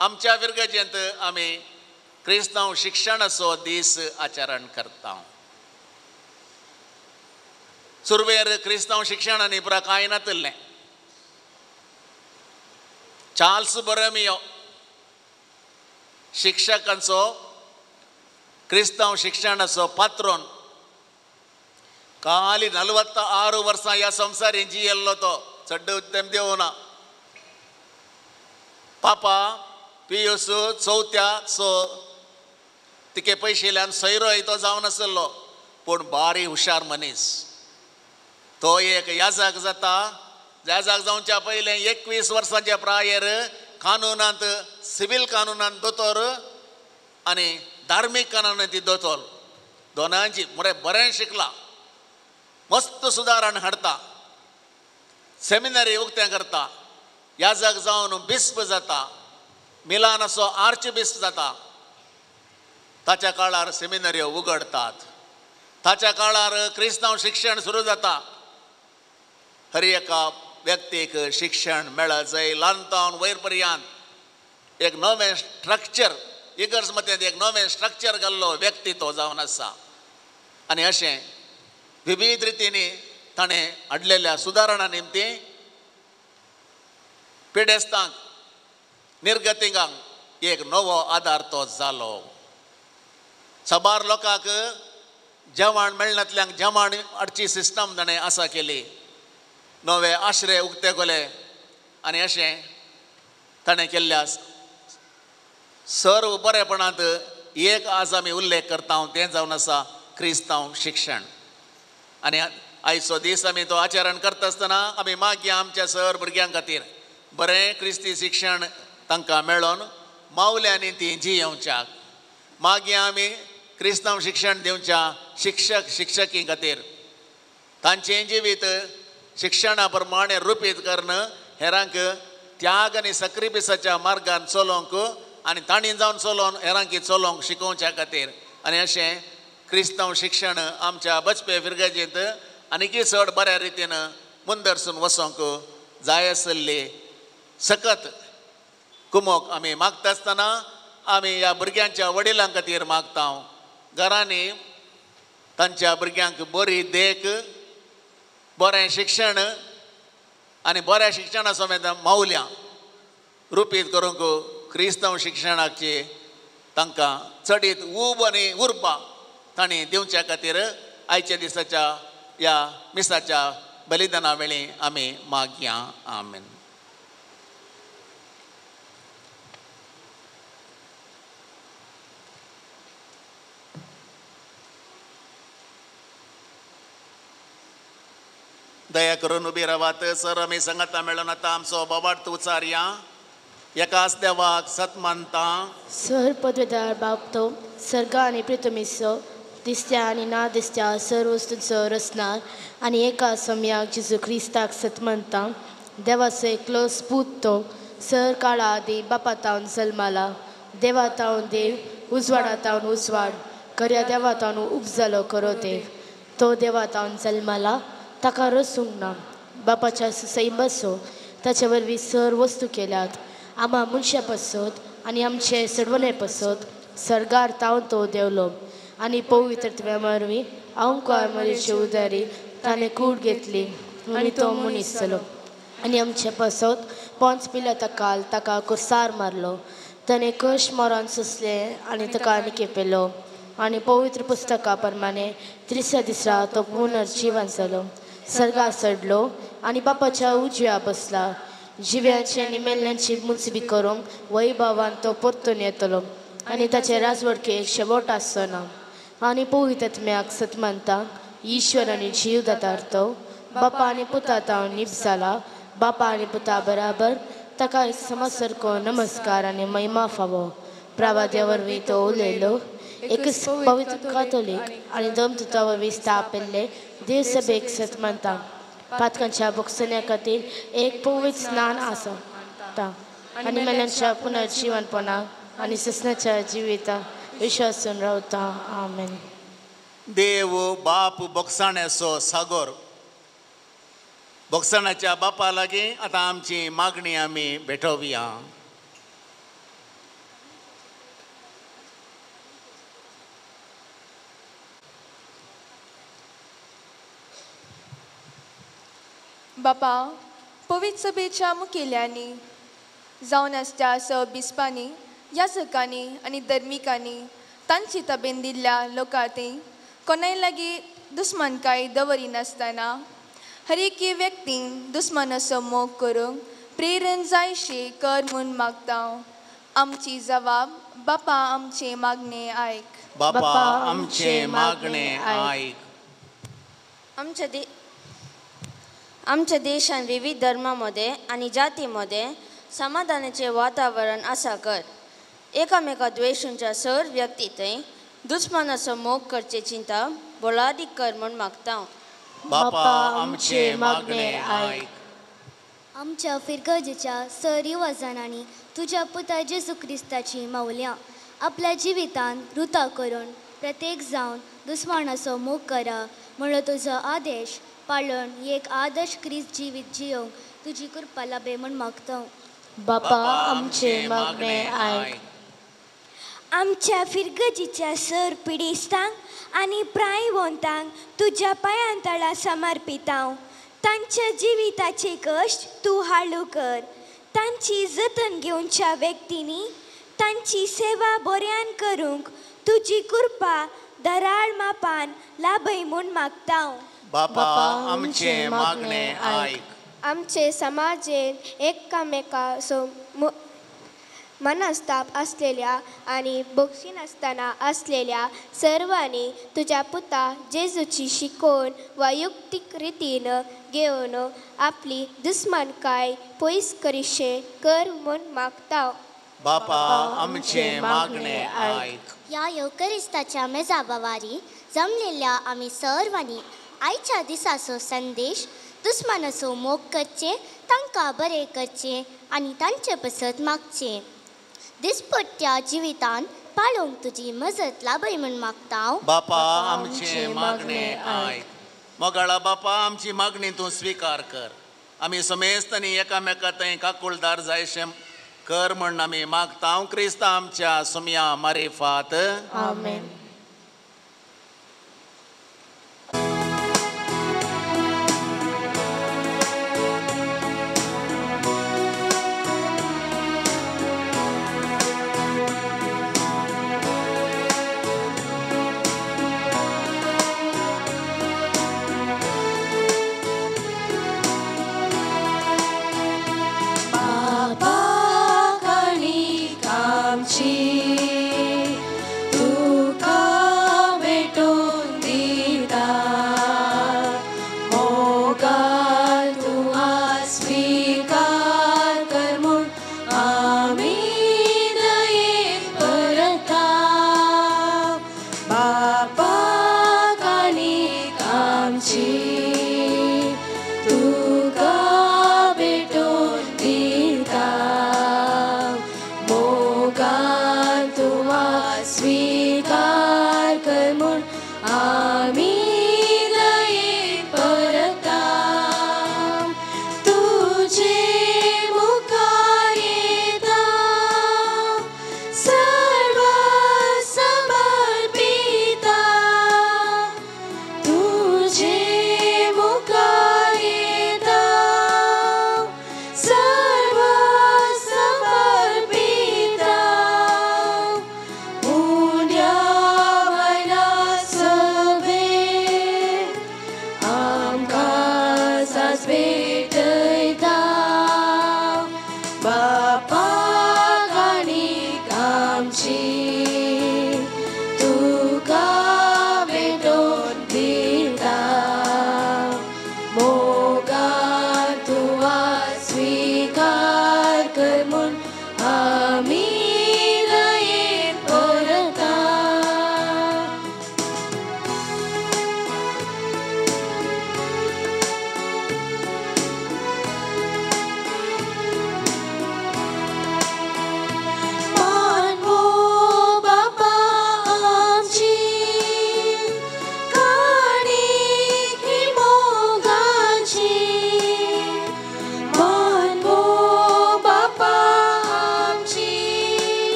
S3: आमच्या विर्गजेंत आमी क्रिस्तांव शिक्षणाचो दीस आचरण करता. सुरवेर क्रिस्तांव शिक्षण आनी पुरा कांय नातलें. चार्ल्स बोरोमियो शिक्षकांचो क्रिस्तांव शिक्षणाचो पात्रोन खाली 46 वर्सां ह्या संवसारीन जियेल्लो. तो चड्ड उत्तम देवना. पापा पियूस चवथ्याचो तिके पयशिल्ल्यान सैरोय तो जावन आसलो, पूण बारी हुशार मनीस. तो एक याजक जाता. याजक जावच्या पयलें 21 वर्सांच्या प्रायेर कानुनांत, सिवील कानुनांत दोतोर आनी धार्मीक कानुनांत दोतोर दोनांची बरें शिकला. मस्त सुदारण हाडटा. सेमिनरी उक्तें करता. याजक जावन बिस्प जाता. मिलानाचो आर्च बिस्प जाता. ताच्या काळार सेमिनऱ्यो उगडतात. ताच्या काळार क्रिस्तांव शिक्षण सुरू जाता. हर एका व्यक्तीक शिक्षण मेळत जाय. ल्हानतावन वयर पर्यंत एक नवें स्ट्रक्चर, इगर्ज मतें एक नवें स्ट्रक्चर घाल्लो व्यक्ती तो जावन आसा. आनी अशें विविध रितींनी ताणें हाडलेल्या सुदारणा निमती पिडेस्तांक निर्गतिकांक एक नवो आदार तो जालो. सबार लोकांक जेवण मेळनातल्यांक जेवण हाडची सिस्टम ताणें आसा केली. नवे आश्रय उक्ते केले आनी अशें ताणें केल्ल्या सर्व बरेपणांत एक आज आमी उल्लेख करता तें जावन आसा क्रिस्तांव शिक्षण. आनी आयचो दीस आमी तो आचरण करता आसतना आमी मागया आमच्या सर भुरग्यां खातीर बरें क्रिस्ती शिक्षण तांकां मेळोन मावल्यांनी ती जियोवच्याक. मागया आमी क्रिस्तांव शिक्षण दिवच्या शिक्षक शिक्षकी खातीर तांचें जिवीत शिक्षणा प्रमाणे रुपीत करून हेरांक त्याग आनी सक्रिपिसाच्या मार्गान चलोवंक आनी तांणी जावन चलोवन हेरांकी चलोवंक शिकोवच्या खातीर. आनी अशें क्रिस्तांव शिक्षण आमच्या बचपे फिरगेजींत आनीकय चड बऱ्या रितीन मुंदरसून वचोंक जाय आसली सकत कुमोक आमी मागता आसतना आमी ह्या भुरग्यांच्या वडिलां खातीर मागता. घरांनी तांच्या भुरग्यांक बरी देख बरें शिक्षण आनी बऱ्या शिक्षणा समेत मावल्यां रुपीत करूंक क्रिस्तांव शिक्षणाची तांकां चडीत उब आनी उर्बा तांणी दिवच्या खातीर आयच्या दिसाच्या ह्या मिसाच्या बलिदाना वेळी आमी मागया. आमेन. दया करून उबी रावात. सर आमी संगता मेळून आतां आमचो बोवार्थ उचारया. एकाच देवाक सत मानता.
S2: सर पदवेदार बाबतो सर्गा आनी पृथ्वीचो दिसत्या आनी ना दिसत्या सर्व वस्तूंचो रचणार आनी एका सम्याक जेजू क्रिस्ताक सत मानता. देवाचो एकलो स्पूत तो सर काळा आदी बापा तावन जल्माला. देवा तावन देव उजवाडा तावन उजवाड खऱ्या देवा तावन उपजालो खरो देव. तो देवा तावन जल्माला ताका रसूंक ना. बापाच्या सुसई बसो ताचे वरवीं सर वस्तू केल्यात. आमा मनशां पसत आनी आमचे सडवणे पसत सरगार तावन तो देवलो आनी पवित्रत्व्या वरवीं आमकां मरीचे उदारी ताणें कूड घेतली आनी तो मनीस जालो. आनी आमचे पसत पोंच पिल्या तकाल ताका कुर्सार मारलो. ताणें कश मरण सुसलें आनी ताका आनी पेलो आनी पवित्र पुस्तका प्रमाणे तिसऱ्या दिसा तो पुनर्जीवन जालो. सर्गा चडलो आनी बापाच्या उजव्या बसला. जिव्यांचे आनी मेल्ल्यांची मुनसिबी करूंक वैभवान तो परतून येतलो आनी ताचे राजवडकेक शेवट आसना. आनी पवित्रत्म्याक सत मानता. ईश्वर आनी जीव दातार तो बापा आनी पुता तावन नीप जाला. बापा आनी पुता बराबर ताका समसरको नमस्कार आनी महिमा फावो. प्रावाद्या वरवीं तो उलयलो. एक पवित्र कातोलीक आनी दमदुता वरवीं स्थापिल्ले देव सभेक सत मानता. पातकांच्या भोगसण्या खातीर एक पवित्र स्नान आसा आनी मेल्यांच्या पुनर्जीवनपणाक आनी ससनाच्या जिविताक विश्वासून रावता. आमेन.
S3: देव बाप बोगसाण्याचो सागोर बोगसाण्याच्या बापा लागीं आतां आमची मागणी आमी भेटोवया.
S6: बापा पवित्र सभेच्या मुखेल्यांनी जावन आसत्या बिस्पांनी याजकांनी आनी धर्मिकांनी तांची तबेन दिल्ल्या लोकांनी कोणाय लागीं दुस्मानकाय दवरिनासतना हर एके व्यक्तीन दुस्मानाचो मोग करूंक प्रेरण जायशी कर म्हूण मागता. आमची जबाब बापा आमचे मागणे आयक.
S3: बापा आमचे मागणे आयक.
S7: आमच्या देशान विविध धर्मामध्ये आणि जातीमध्ये समाधानाचे वातावरण आसा कर. एकामेका द्वेषांच्या सर व्यक्ती थंय दुस्मानाचो मोग करचे चिंता भलादी कर म्हूण मागता.
S3: बापा आमचे मागणे आयक.
S8: आमच्या फिरगजेच्या सर युवजनांनी तुझ्या पुता जेजू क्रिस्ताची मावल्या आपल्या जिवितान रुता करून प्रत्येक जावन दुस्मानाचो मोग करा म्हणून तुजो आदेश पाळून एक आदर्श क्रिस्त जिवीत जियोंक तुजी कृपा लाभे म्हूण मागता.
S2: बापा आमचे मागणे आयक.
S9: आमच्या फिरगजीच्या सर पिडिस्तांक आनी प्रायवंतांक तुज्या पांयांतळा समर्पितांव. तांच्या जिविताचे कश्ट तूं हाळू कर. तांची जतन घेवच्या व्यक्तींनी तांची सेवा बऱ्यान करूंक तुजी कृपा दराळ मापान लाभय म्हूण मागतांव.
S3: बापा आमचे मागणे आयक.
S4: आमचे समाजेन एकामेकाचो मनस्ताप असलेल्या आणि बक्षी नासतना असलेल्या सर्वांनी तुझ्या पुता जेजूची शिकवण वैयक्तिक रितीन घेवन आपली दुस्मानकाय पयस करीशे कर म्हूण मागता.
S3: बापा आमचे मागणे आयक.
S8: या येवकरिस्ताच्या मेजाबावारी जमलेल्या आम्ही सर्वांनी आयच्या दिसाचो संदेश दुस्मानाचो मोग करचे, तांकां बरें करचे आनी तांचे पसत मागचे. दिसपट्ट्या जिवितान पाळोवंक तुजी मजत लाभय म्हूण मागता.
S3: बापा आमचे मागणे आयक. मोगाळा बापा आमची मागणी तूं स्वीकार कर. आमी समेस्तनी एकामेका थंय काकुळदार जायशे कर म्हण आमी मागता. क्रिस्त आमच्या सुमया मारिफात.
S2: आमेन.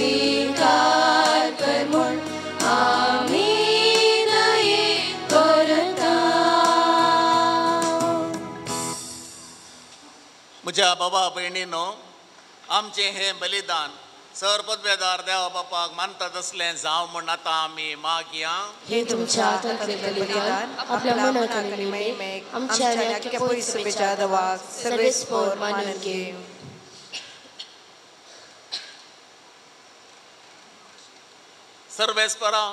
S10: स्वीकार कर म्हूण आमी दये करता.
S3: म्हज्या बाबा भयणीनो, आमचें हें बलिदान सर पदवेदार देवा बापाक मानता तसलें जावं म्हूण आतां आमी मागया.
S2: हे तुमच्या हातांतलें बलिदान आपल्या मनांतली महिमेक आमच्या आनी आख्ख्या पवित्र सभेच्या देवाक सर्वेस्पर मानून घे.
S3: सर्वेस्परा,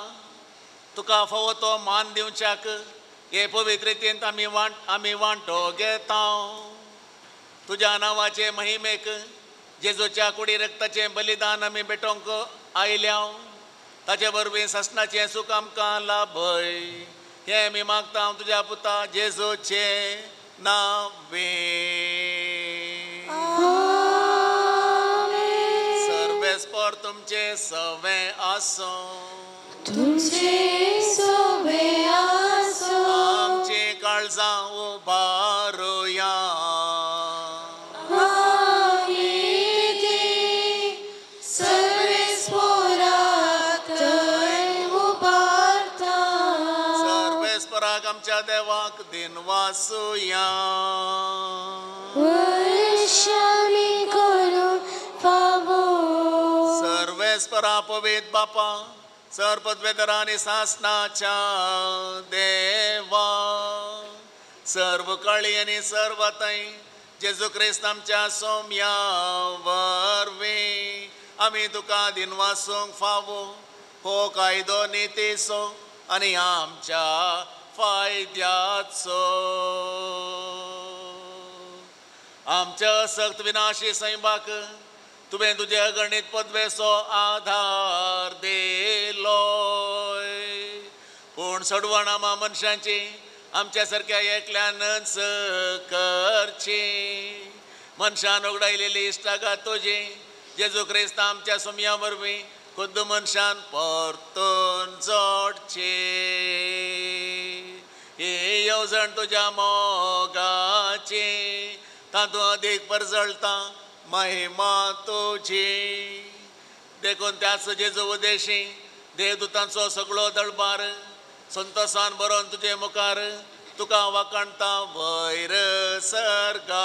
S3: तुका फावो तो मान दिवच्याक हे पवित्र रितीन आमी वांटो घेता. तुज्या नांवाचे महिमेक जेजूच्या कुडी रक्ताचें बलिदान आमी भेटोवंक आयल्या. ताचे वरवीं ससनाचें सूख आमकां लाभय. हें आमी मागता तुज्या पुता जेजूचे नांवे. सर्वेस्पर तुमचे सवे आसो.
S10: तुमचे सवे आसो.
S3: आमची काळजां उबारुया. आमच्या देवाक दिन वासुया.
S10: वर्षामी करून फावो.
S3: सर्वेस्परा पवित्र बापा, सर पदवेदारा आनी सासनाच्या देवा, सर्व काळी आनी सर्वताई जेजू क्रिस्त आमच्या सौम्या वरवीं आमी तुका दिन वासूंक फावो. हो कायदो नितीचो आनी आमच्या फायद्याचो. आमच्या सक्त विनाशी सैमाक तुवें तुजे अगणित पदवेचो आधार दिलो. पूण सडवण आमा मनशांची आमच्या सारक्या एकल्यानच करची. मनशान उगडायलेली इश्टागात तुजी जेजू क्रिस्त आमच्या सुमया वरवीं खुद्द मनशान परतून जोडचे. ही येवजण तुज्या मोगाची तातूं अदीक परजळटा महिमा तुजी. देखून त्याच जेजू उदेशी देवदूतांचो सगळो दळबार संतोषान बरोवन तुजे मुखार तुका वाकणता वयर सर्गार.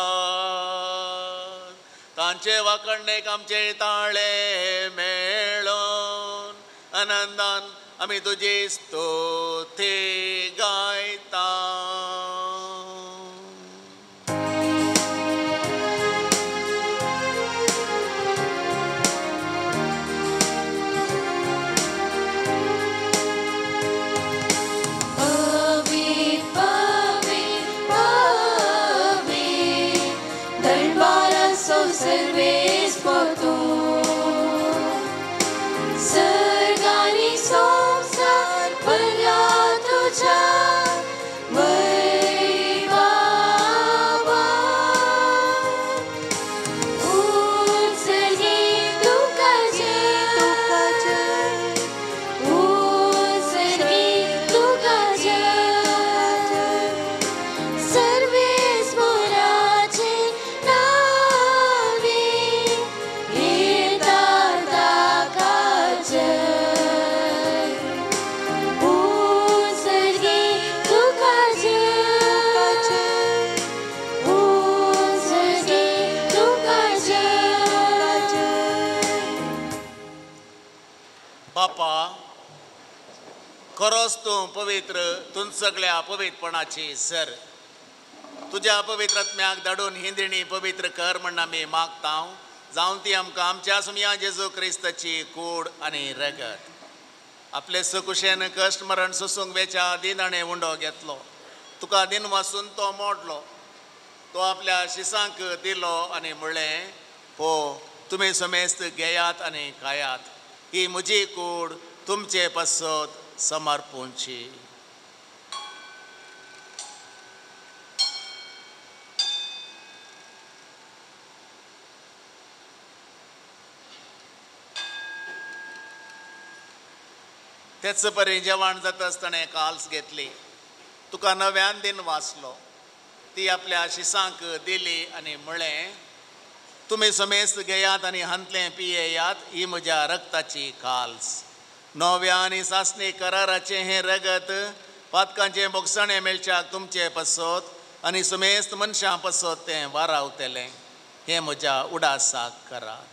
S3: तांचे वाकणणेक आमचे ताळे मेळोन आनंदान आमी तुजी स्तुती गायता.
S10: सर्वेस पोतू सर्गानी संसार भरला तुझ्या
S3: बापा, खरोच तूं पवित्र, तूं सगळ्या पवित्रपणाची सर. तुज्या पवित्र आत्म्याक धाडून ही दिणी पवित्र कर म्हण आमी मागता. जावं ती आमकां आमच्या सुमया जेजू क्रिस्ताची कूड आनी रगत. आपले सुकुशेन कश्ट मरण सुसूंक वेच्या दिनाणे उंडो घेतलो. तुका दिन वासून तो मोडलो. तो आपल्या शिसांक दिलो आनी म्हणलें, हो तुमी समेस्त घेयात आनी खायात. ही म्हजी कूड तुमचे पसत समर्पूंची. तेच परी जेवण जाता आसतना काल्स घेतली. तुका नव्यान दिन वाचलो. ती आपल्या शिसांक दिली आनी म्हळें, तुम्ही समेस्त घेयात आणि हंतले पियेयात ही म्हज्या रक्ताची खाल्स. नव्या आणि सासणी कराराचे हे रगत पातकांचे मोगसाणे मेळच्याक तुमचे पसोत आणि समेस्त मनशां पसोत तें वारावतलें. हे म्हज्या उडासाक करात.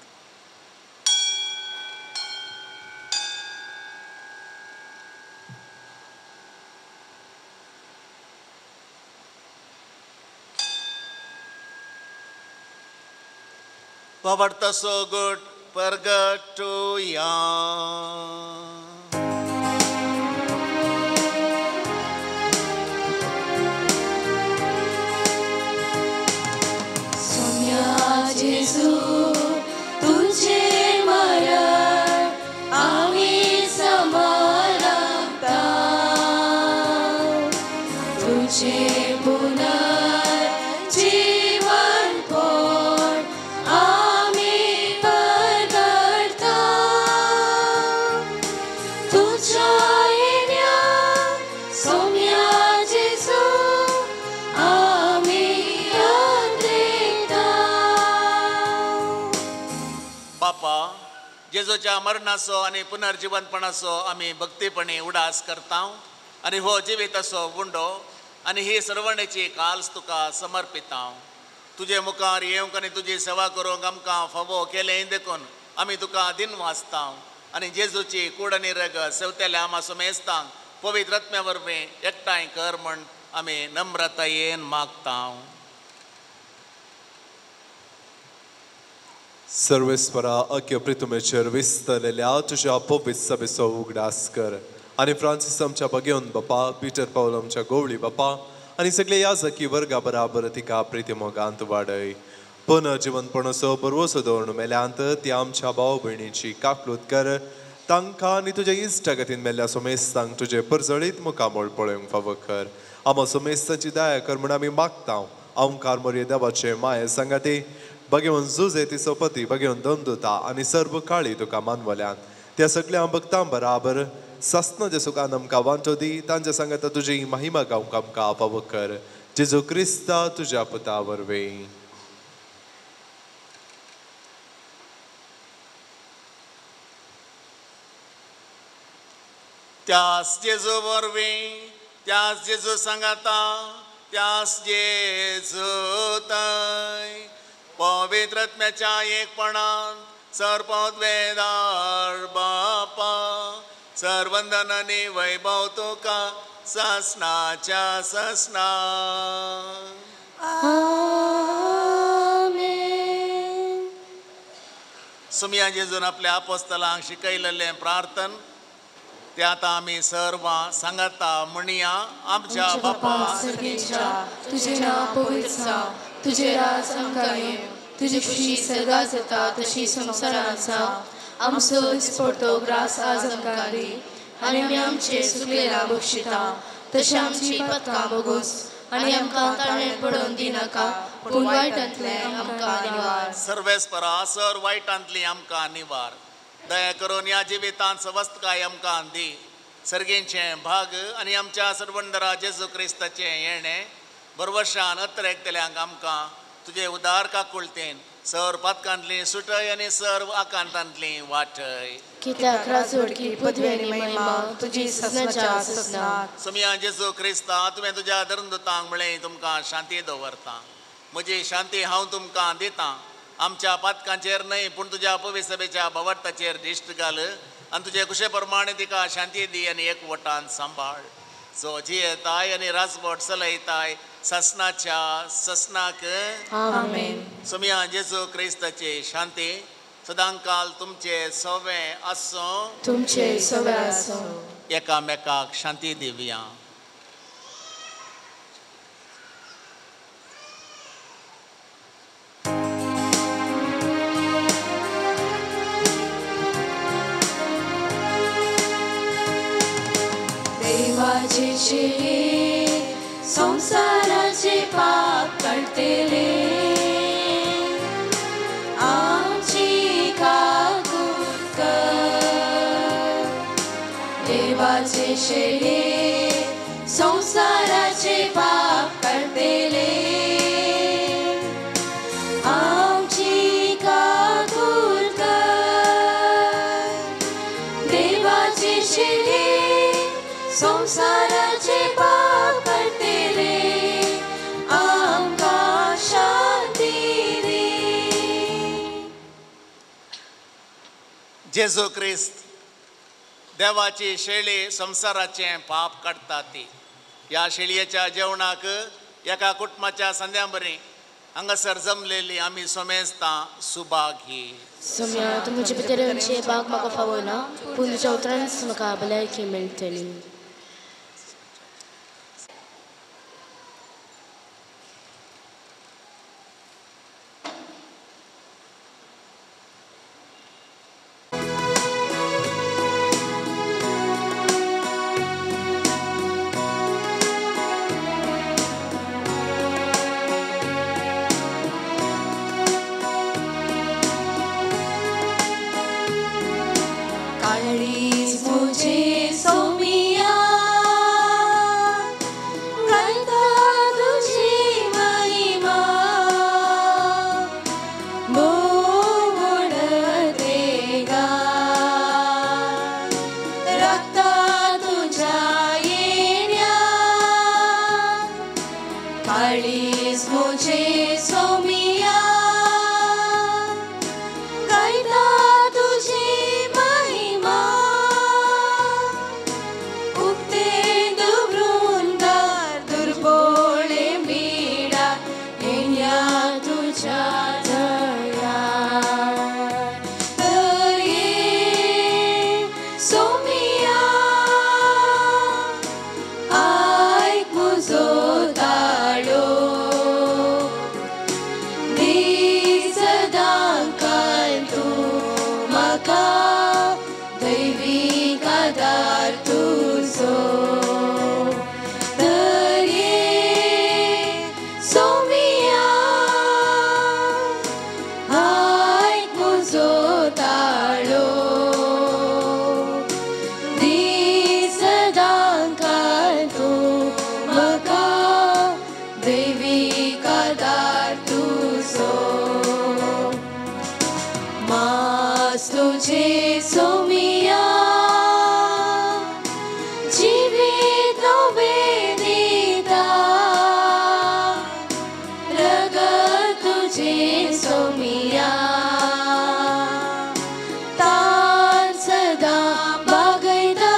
S3: Pavartaso good purgatoria.
S10: Somya Jesu, तुझे मरण आम्ही समरता, तुझे पुनर्जीवन कोण आम्ही प्रगटता. तुझ्या येण्यात सौम्या जेजू आम्ही देखता.
S3: बापा, जेजूच्या मरणाचो आणि पुनर्जीवनपणाचो आम्ही भक्तीपणे उडास करता आणि हो जिविताचो गुंडो आणि ही सर्वण्याची काल्स तुका समर्पिता. तुझे मुखार येवंक आनी तुजी सेवा करूंक आमकां फावो केलें देखून आमी तुका दिन वाचता आनी जेजूची कूड आनी रगत सेवतेल्या आमा समेस्तांक पवित्र आत्म्या वरवीं एकठांय कर म्हण आमी नम्रतायेन मागता.
S11: सर्वेस्परा अख्य प्रितुमेचेर विस्तलेल्या तुझ्या पवित्र सभेचो उगडास कर आनी फ्रांसीस आमच्या बगेवन बापा, पिटर पावल आमच्या गोवळी बापा आनी सगळे याजकी वर्गा बराबर तिका प्रिती मोगांत वाडय. पुनर्जीवनपणाचो बरवसो दवरून मेल्यांत त्या आमच्या भाव भयणीची काकलूत कर. तांकां आनी तुज्या इश्टागतीन मेल्ल्या सोमेस्तांक तुजे परजळीत मुखामोळ पळोवंक फावो कर. आमो सोमेस्तांची दया कर म्हूण आमी मागता. ओंकार मोरये देवाचे माये सांगाती बगेवन जुजे तिचो पती बगेवन दंदुता आनी सर्व काळी तुका मानवल्यान त्या सगळ्या भक्तां बराबर सस्न जे सुखान आमकां वांटो दी. तांच्या सांगाता तुजी महिमा गावंक आमकां फावो कर. जेजू क्रिस्ता तुज्या पुता वरवीं.
S3: त्यास जेजू वरवीं, त्यास जेजू सांगाता, त्यास जेजू थंय पवित्र आत्म्याच्या एकपणान सर्पोद्वेदार बापा सर्वंदन आनी वैभव तुका ससनाच्या ससना.
S10: आमेन.
S3: सुमया जेजून आपल्या आपोस्तलांक शिकयलेलें प्रार्थन ते आतां आमी सर्व सांगाता म्हणया. आमच्या बापा
S10: सर्गेच्या तुझे नाव पवित्र जावं, तुझे राज आमकां येवं, तुजी खुशी सर्गात जाता तशी संवसारांत जावं. आमचो दिसपडटो ग्रास आज आमकां दी आनी आमी आमचे चुकलेला बक्षिता तशी आमची पथकां बोगूस आनी आमकां ताळमेळ पडोवन दिनाका पूण वायटांतले आमकां निवार.
S3: सर्वेस्परा सर वायटांतली आमकां निवार. दया करून या जिवितांत सवस्तकाय आमकां दी. सर्गेचें भाग आनी आमच्या सर्वंदरा जेजू क्रिस्ताचें येणें बरवर्षान अत्र एकतल्यांक आमकां तुजे उदार काकुळतेन सर पातकांतली सुटय आनी सर्व आकांतांतली वाटय.
S2: कित्याक राजवडकी पदव्यानी महिमा तुजी ससनाच्या ससनात.
S3: सुमया जेजू क्रिस्ता तुवें तुज्या धर्मदुतांक म्हळें तुमकां शांती दवरता. म्हजी शांती हांव तुमकां दितां. आमच्या पातकांचेर न्हय पूण तुज्या पवित्र सभेच्या भवार्थाचेर दिश्ट घाल आनी तुजे कुशे प्रमाणे तिका शांती दी आनी एकवटान सांबाळ. जो जियेताय आनी राजवट चलयताय ससनाच्या ससनाक.
S2: आमेन.
S3: सुमया जेजू क्रिस्ताची शांती सदांकाल तुमचे सवे आसो.
S2: तुमचे सवे आसो.
S3: एकामेकाक शांती दिवया.
S10: देवाचे चेले संसाराचे पाप काढतेले आमची काकूत कर. देवाचे चेले संसाराचे पाप काढतेले आमची संसाराचे पाप कटले आमकां शांती दी.
S3: जेजू क्रिस्त देवाची शेळी संसाराचे पाप काडटा ती. ह्या शेळयेच्या जेवणाक एका कुटुंबाच्या संध्याबरी हांगासर जमलेली आमी सोमेस्तां सुभाग ही.
S2: सोम्या तूं म्हजे भितर बाग म्हाका फावना पूण तुज्या उतरांच म्हाका भलायकी मेळटली.
S10: काळीज मुझे सोमिया गायता तुझी महिमा बोलते गा रक्ता तुझ्या येण्या. काळीज मुझे सोमिया गायता तुझी महिमा उगते दुबृंदार दुर्बोळे मीडा येण्या तुझ्या जळया. तर ये सोमिया आयक मुजो ताळो दी सदांकाळ तूं म्हाका दैवीक आदार तुजो. तर ये सोमिया आयक मुजो ताळो दी सदांकाळ तूं म्हाका दैवीक आदार तुजो. मास तुझे सोमिया जिवीत नवे दिता रगत तुझे सोमिया तान सदां बागयता.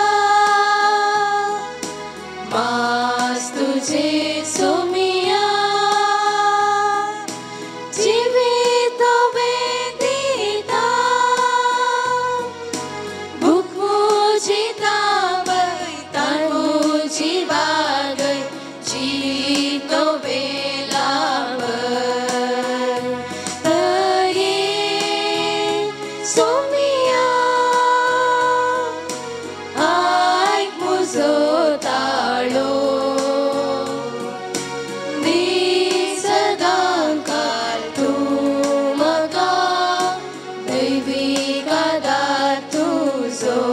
S10: मास तुझे सोमिया जिवीत नवे दिता भूक मुझी तांबय तान मुझी बागय जिवीत नवे लांबय. तर ये सोमिया आयक मुजो ताळो दी सदांकाळ तूं म्हाका दैवीक आदार तुजो.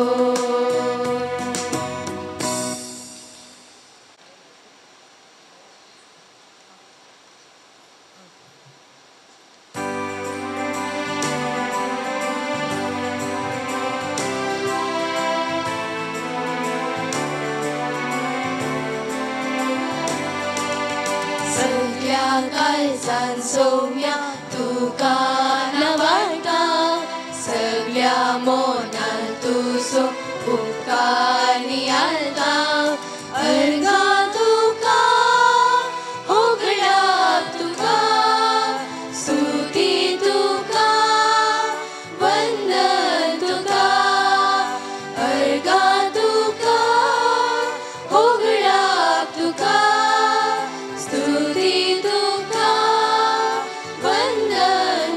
S10: सगळ्या काळजान सोम्या तुका नावाडटा. सगळ्या मोनान तुजो उपकार नियाळटा. अर्गा तुका होगळ्या तुका स्तुती तुका वंदन तुका. अर्गा तुका होगळ्या तुका स्तुती तुका वंदन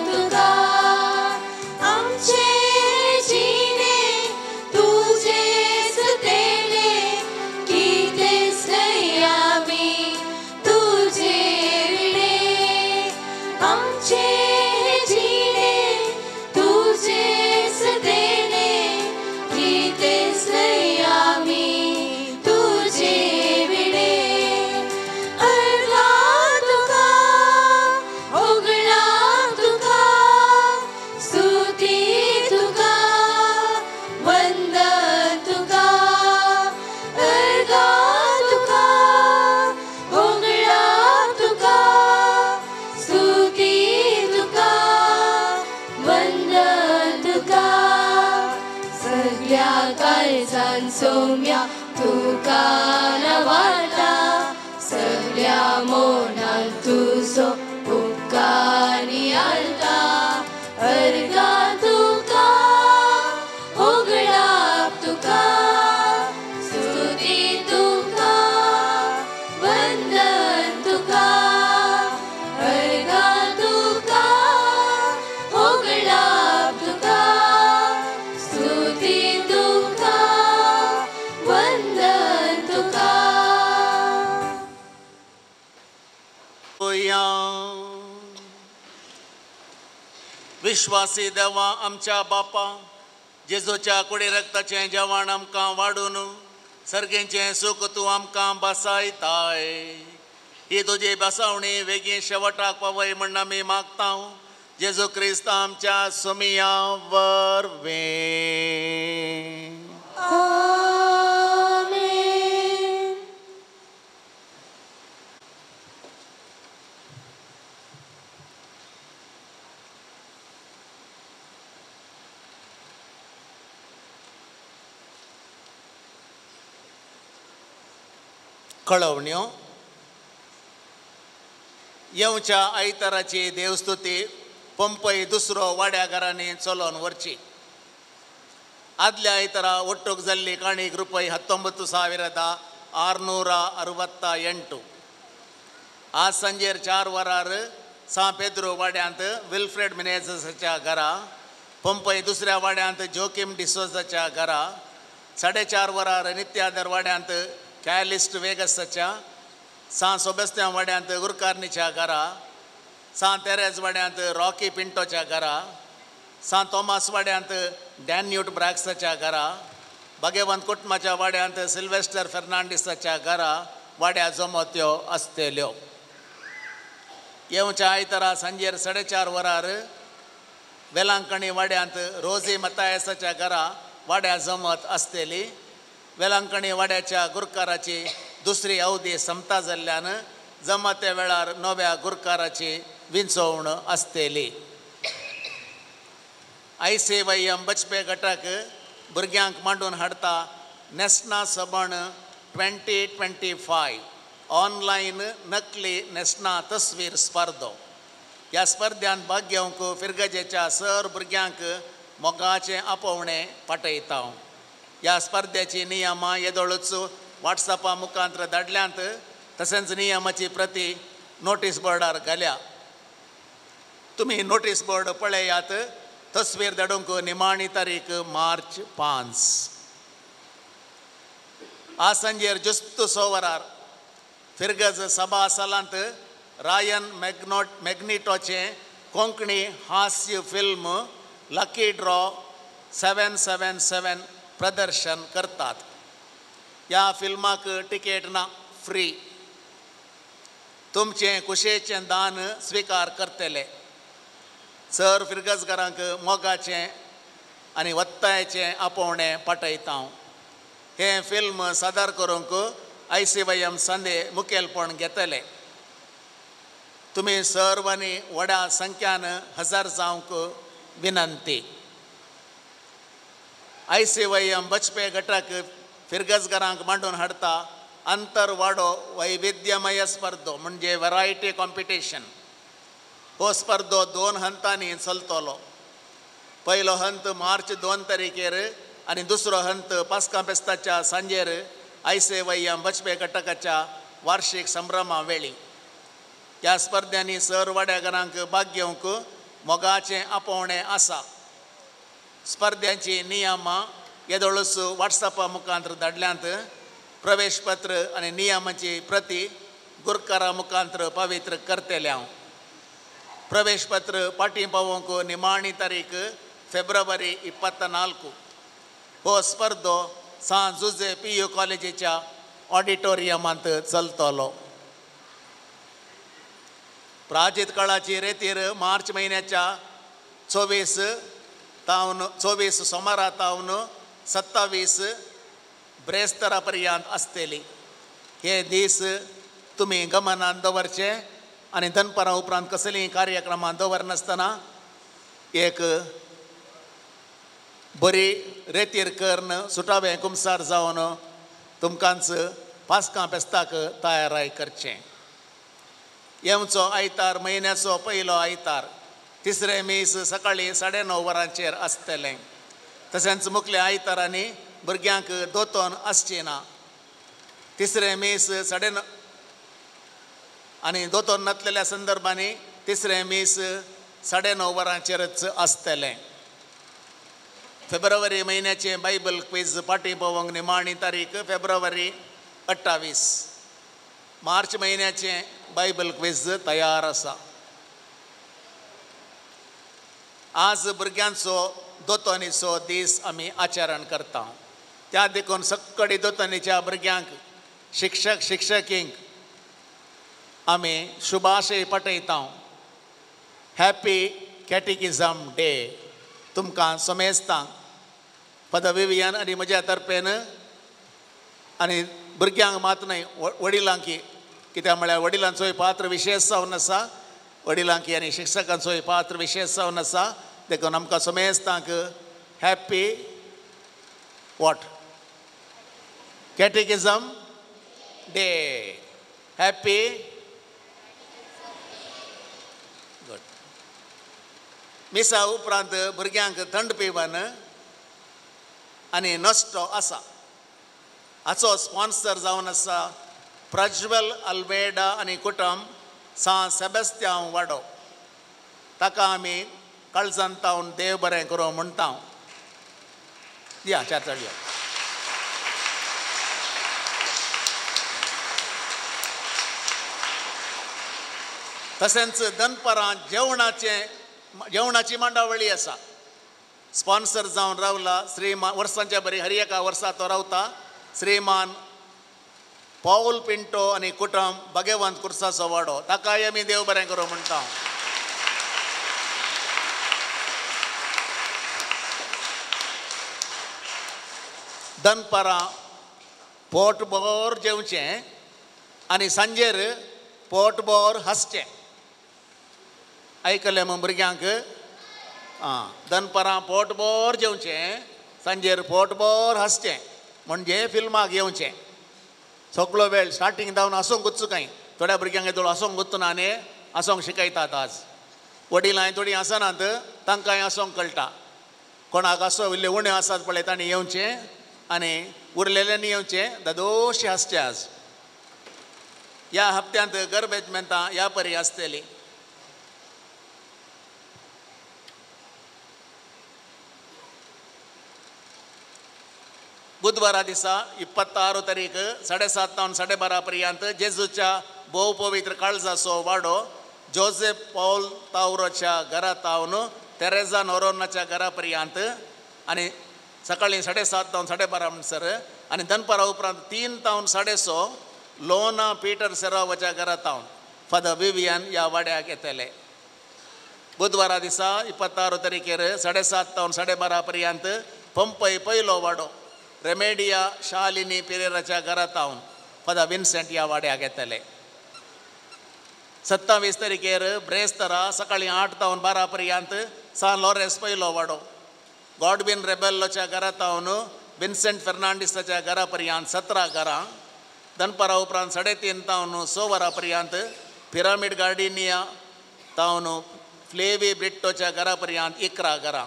S10: माझ्या काळजान सोम्या तुका वाटा सगळ्या मोनान तुझो उपकारी आलता अर्गा तुका होगळाप तुका स्तुती तुका वंदन तुका अर्गा तुका होगळाप तुका स्तुती तुका वंदन तुका.
S3: विश्वासी देवा आमच्या बापा जेजूच्या कुडी रक्ताचें जेवण आमकां वाडून सर्गेचें सुख तूं आमकां बसायताय. ही तुजी बसावणी वेगळी शेवटाक पावय म्हण आमी मागता जेजू क्रिस्त आमच्या सुमिया वरवीं. कळवण्यो. येवच्या आयताराची देवस्तुती पंपय दुसरो वाड्या घरांनी चलोवन व्हरची. आदल्या आयतारा ಒಟ್ಟುಗ್ जाल्ली काणीक रुपये 19,668. आज संजेर 4 वरार सा पेद्रो वाड्यांत विल्फ्रेड मिनेझसाच्या घरा, पंपय दुसऱ्या वाड्यांत जोकिम डिसोजाच्या घरा, 4:30 वरार नित्यादर वाड्यांत कॅलिस्ट वेगसाच्या, सा सोबेस्त्या वाड्यांत गुरकारनीच्या घरा, सा तेरेज वाड्यांत रॉकी पिंटोच्या घरा, सा थॉमस वाड्यांत डॅन्यूट ब्रॅक्साच्या घरा, भगवंत कुटुंबाच्या वाड्यांत सिल्वेस्टर फेर्नांडिसाच्या घरा वाड्या जमोत्यो आसतल्यो. येवच्या आयतारा संजेर 4:30 वरार वेलांकणी वाड्यांत रोजी मतायसाच्या घरा वाड्या जमत आसतली. वेलांकणी वाड्याच्या गुरकाराची दुसरी अवधी संपता जाल्ल्यान जमते वेळार नव्या गुरकाराची विंचोवण आसतली. ICYM बचपे गटाक भुरग्यांक मांडून हाडटा नेस्ना सबण 2025 ऑनलायन नकली नेस्ना तस्वीर स्पर्धो. ह्या स्पर्धांत भाग घेवंक फिरगजेच्या सर भुरग्यांक मोगाचें आपोवणें पाठयता. ह्या स्पर्धेची नियमां येदोळूच वॉट्सॅपा मुखांतर धाडल्यांत, तशेंच नियमाची प्रती नोटीस बोर्डार घाल्या. तुमी नोटीस बोर्ड पळयात. तस्वीर धाडूंक निमाणी तारीख मार्च 5. आज संजेर जुस्त 6 वरार फिरगज सभा सालांत रायन मॅग्निटोचें कोंकणी हास्य फिल्म लकी ड्रॉ 777 प्रदर्शन करतात. ह्या फिल्माक टिकेट ना, फ्री. तुमचें कुशेचें दान स्विकार करतले. सर फिरगजकारांक मोगाचें आनी वत्तायेचें आपोवणें पाठयता. हें फिल्म सादर करूंक ICYM संदे मुखेलपण घेतले. तुमी सर्व आनी व्हड्या संख्यान हजर जावंक विनंती. ICYM बचपे गटाक फिरगजकारांक मांडून हाडटा अंतरवाडो वैविध्यमय स्पर्धो म्हणजे वरायटी कॉम्पिटिशन. हो स्पर्धो 2 हंतांनी चलतलो. पयलो हंत मार्च 2 तारखेर आनी दुसरो हंत पास्का फेस्ताच्या सांजेर ICYM बचपे घटकाच्या वार्षिक संभ्रमा वेळी. ह्या स्पर्धांनी सर वाड्यागरांक भाग घेवंक मोगाचें आपोवणें आसा. स्पर्धांची नियमां येदोळूच वॉट्सॅपा मुखांतर धाडल्यांत. प्रवेश पत्र आनी नियमांची प्रती गुरकारा मुखांतर पवित्र करतले हांव. प्रवेश पत्र पाटी पावोवंक निमाणी तारीख फेब्रुवारी 24. हो स्पर्धो सान जुजे PU कॉलेजीच्या ऑडिटोरियमांत चलतलो. प्राचीन काळाची रेतीर मार्च म्हयन्याच्या 24 सोमारा तावन 27 ब्रेस्तारा पर्यंत आसतली. हे दीस तुमी गमनान दवरचे आनी दनपारां उपरांत कसलीय कार्यक्रमां दवरनासतना एक बरी रेतीर कर्ण सुटावे कुमसार जावन तुमकांच पास्कां पेस्ताक तयाराय करचें. येवचो आयतार म्हयन्याचो पयलो आयतार 3 मेस सकाळीं 9:30 वरांचेर आसतलें. तशेंच मुखल्या आयतारांनी भुरग्यांक दोतोन आसचें ना. 3 मेस 9:30 आनी दोतोन नासलेल्या संदर्भांनी 3 मेस 9:30 वरांचेरच आसतलें. फेब्रुवारी म्हयन्याचे बायबल क्विज पाटी पळोवंक निमाणी तारीख फेब्रुवारी 28. मार्च म्हयन्याचे बायबल क्विज तयार आसा. आज भुरग्यांचो दोतोनीचो दीस आमी आचरण करता. त्या देखून सक्कडी दोतोनीच्या भुरग्यांक शिक्षक शिक्षकींक आमी शुभाशय पठयता. हॅपी कॅटिकिझम डे तुमकां समेजता. फादर विवियन आनी म्हज्या तर्फेन आनी भुरग्यांक मात न्हय वडिलांकी, कित्याक म्हळ्यार वडिलांचोय पात्र विशेश जावन आसा. वडिलांकी आनी शिक्षकांचोय पात्र विशेश जावन आसा. देखून आमकां समेजतांक happy what catechism day. Happy good. मिसा उपरांत भुरग्यांक थंड पिवन आनी नश्टो आसा. हाचो स्पॉन्सर जावन आसा प्रज्वल अल्मेडा आनी कुटुंब सान सेबेस्त्यांव वाडो. ताका आमी काळजांतावन देव बरें करूं म्हणटा. या चार या. तशेंच दनपारां जेवणाची मांडावळी आसा. स्पॉन्सर जावन रावला श्रीमान वर्सांच्या बरी हर एका वर्सा तो रावता श्रीमान पौल पिंटो आनी कुटुंब भगवंत कुर्साचो वाडो. ताकाय आमी देव बरें करूं म्हणटा. दनपारां पोटभर जेवचें आनी सांजेर पोटभर हांसचें. आयकलें मग भुरग्यांक? दनपारां पोटभर जेवचें, सांजेर पोटभर हांसचें, म्हणजे फिल्माक येवचें. सगळो वेळ स्टार्टींग जावन हांसूंक गुच्चू कांय. थोड्या भुरग्यांक येदोळ हांसूंक गुच्चू ना आनी हांसूंक शिकयतात. आज वडिलांय थोडीं हांसनात, तांकांय हांसूंक कळटा. कोणाक हांसो इल्ले उणें आसात पळय तांणी येवचें आनी उरलेल्यांनी येवचें, दादोशी हांसचें. आज ह्या हप्त्यांत गर्भेजमेंतां ह्या परी आसतलीं. बुधवारा दिसा 26 तारीख 7:30 तावन 12:30 पर्यंत जेजूच्या भोव पवित्र काळजाचो वाडो जोसेफ पौल तावरोच्या घरा तावन तेरेजा नोरोनाच्या घरा पर्यंत आनी सकाळीं 7:30 तावन 12:30 म्हणसर आनी दनपारां उपरांत 3 तावन 6:30 लोना पीटर सेरावाच्या घरा तावन फादर विवियन ह्या वाड्याक येतले. बुधवारा दिसा 26 तारीखेर 7:30 तावन 12:30 पर्यंत पंपय पयलो वाडो रेमेडिया शालिनी पेरेराच्या घरा तावन फादर विन्सेंट ह्या वाड्याक येतले. 27 तारीखेर ब्रेस्तारा सकाळीं 8 तावन 12 पर्यंत सान लॉरेन्स पयलो वाडो गॉडविन रेबेल्लोच्या घरा तावन विन्सेंट फेर्नांडीसाच्या घरा पर्यंत 17 घरां. दनपारां उपरांत 3:30 तावन 6 वरां पर्यंत पिरामीड गार्डिनिया तावन फ्लेवी ब्रिट्टोच्या घरा पर्यंत 11 घरां.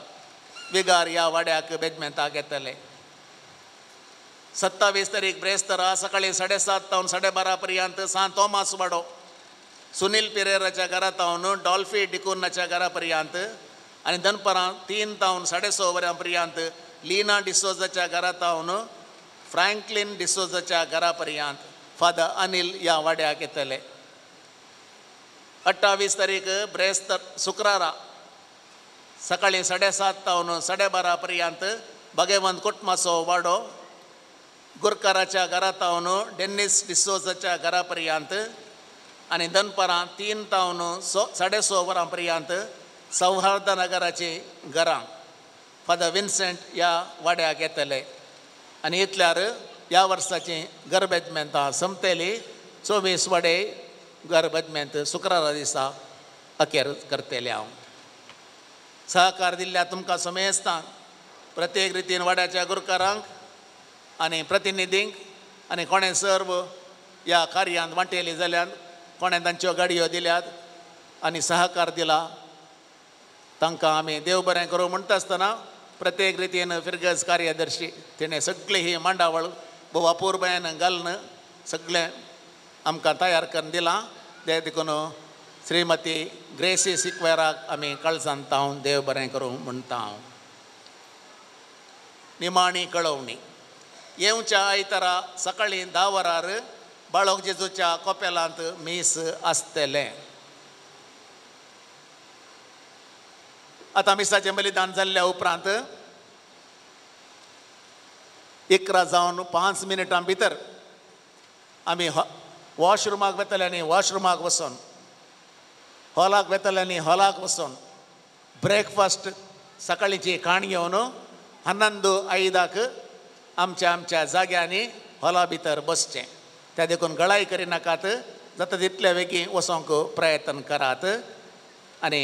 S3: विगार ह्या वाड्याक बेजमेंताक येतले. 27 तारीख ब्रेस्तारा सकाळीं 7:30 तावन 12:30 पर्यंत सान थॉमास वाडो सुनील पेरेराच्या घरा तावन डॉल्फी डिकोनाच्या घरा पर्यंत आनी दनपारां 3 तावन 6:30 वरां पर्यंत लिना डिसोजाच्या घरा तावन फ्रँकलिन डिसोजाच्या घरा पर्यंत फादर अनिल ह्या वाड्याक येतले. 28 तारीख ब्रेस्तार शुक्रारा सकाळीं 7:30 तावन 12:30 पर्यंत भगवंत कुटुंबाचो वाडो गुरकाराच्या घरा तावन डेनिस डिसोजाच्या घरा पर्यंत आनी दनपारां 3 तावन 6:30 वरां पर्यंत सौहार्दनगराची घरां फादर विन्सेंट ह्या वाड्याक येतले. आनी इतल्यार ह्या वर्साची गर्भेजमेंतां संपतली. 24 वाडे गर्भेजमेंत शुक्रारा दिसा अखेर करतले. हांव सहकार दिल्ल्या तुमकां समेजतां प्रत्येक रितीन वाड्याच्या गुरकारांक आनी प्रतिनिधींक आनी कोणें सर्व ह्या कार्यांत वांटेली जाल्यात कोणें तांच्यो गाडयो दिल्यात आनी सहकार दिला तांकां आमी देव बरें करूं म्हणटा आसतना प्रत्येक रितीन फिरगज कार्यदर्शी तिणें सगळी ही मांडावळ भोव अपुर्बायेन घालून सगळें आमकां तयार करून दिलां ते देखून श्रीमती ग्रेसी सिक्वेराक आमी कळसांतांव देव बरें करूं म्हणटा हांव. निमाणी कळवणी. येवच्या आयतारा सकाळीं 10 वरार बाळोक जेजूच्या कोपेलांत मीस आसतलें. आतां मिसाचें बलिदान जाल्ल्या उपरांत 11 जावन 5 मिनटां भितर आमी वॉशरुमाक वेतल्यांनी वॉशरुमाक वचून हॉलाक वेतल्यांनी हॉलाक वचून ब्रेकफास्ट सकाळीची खाण घेवन 11:05 आमच्या जाग्यांनी हॉला भितर बसचें. त्या देखून गळाय करिनाकात जाता तितले बेगीन वचोंक प्रयत्न करात. आनी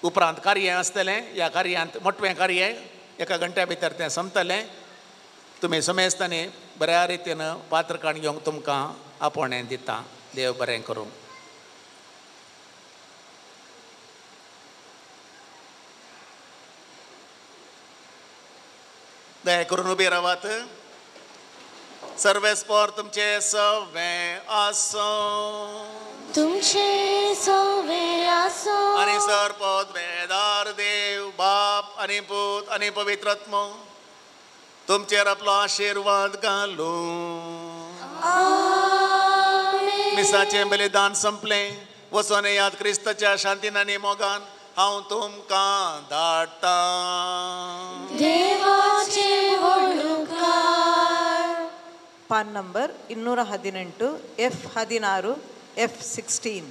S3: उपरांत कार्य आसतलें. ह्या कार्यांत मोठवें कार्य 1 घंट्या भितर तें संपतलें. तुमी समेस्तांनी बऱ्या रितीन पात्रकाण घेवंक तुमकां आपोवणें दिता. देव बरें करूं. दया करून उबी रावात. सर्वेस्पोर तुमचे सवें आसो.
S2: तुमचे सवें आसो.
S3: आनी सरपद वेदार देव बाप आनी पूत आनी पवित्र आत्मो तुमचेर आपलो आशिर्वाद घालूं. मिसाचें बलिदान संपलें. वचोन येयात क्रिस्ताच्या शांतीन आनी मोगान हांव तुमकां धाडटां.
S2: देवाचे व्हडुकार.
S12: पान number 218 F16 F16.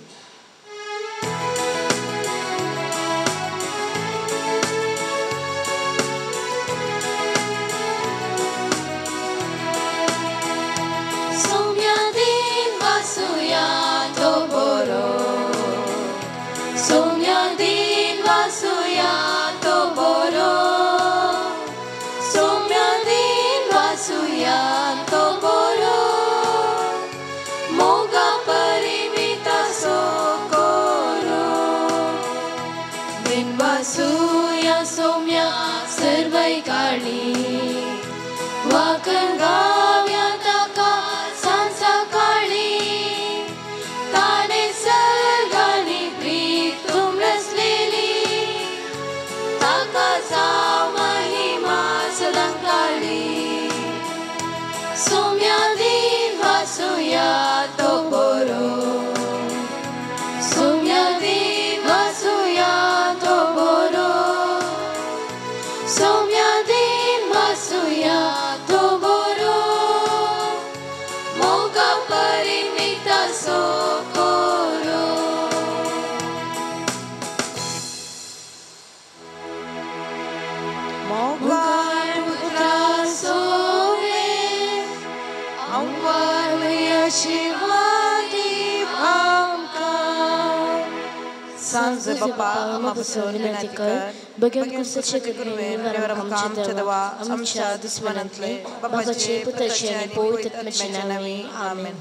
S12: Sanze Bapa amapsoni natikar bagian kursache kurve varam kamcha dawa amcha dusmanantle babache putache ani poitat machinami amen.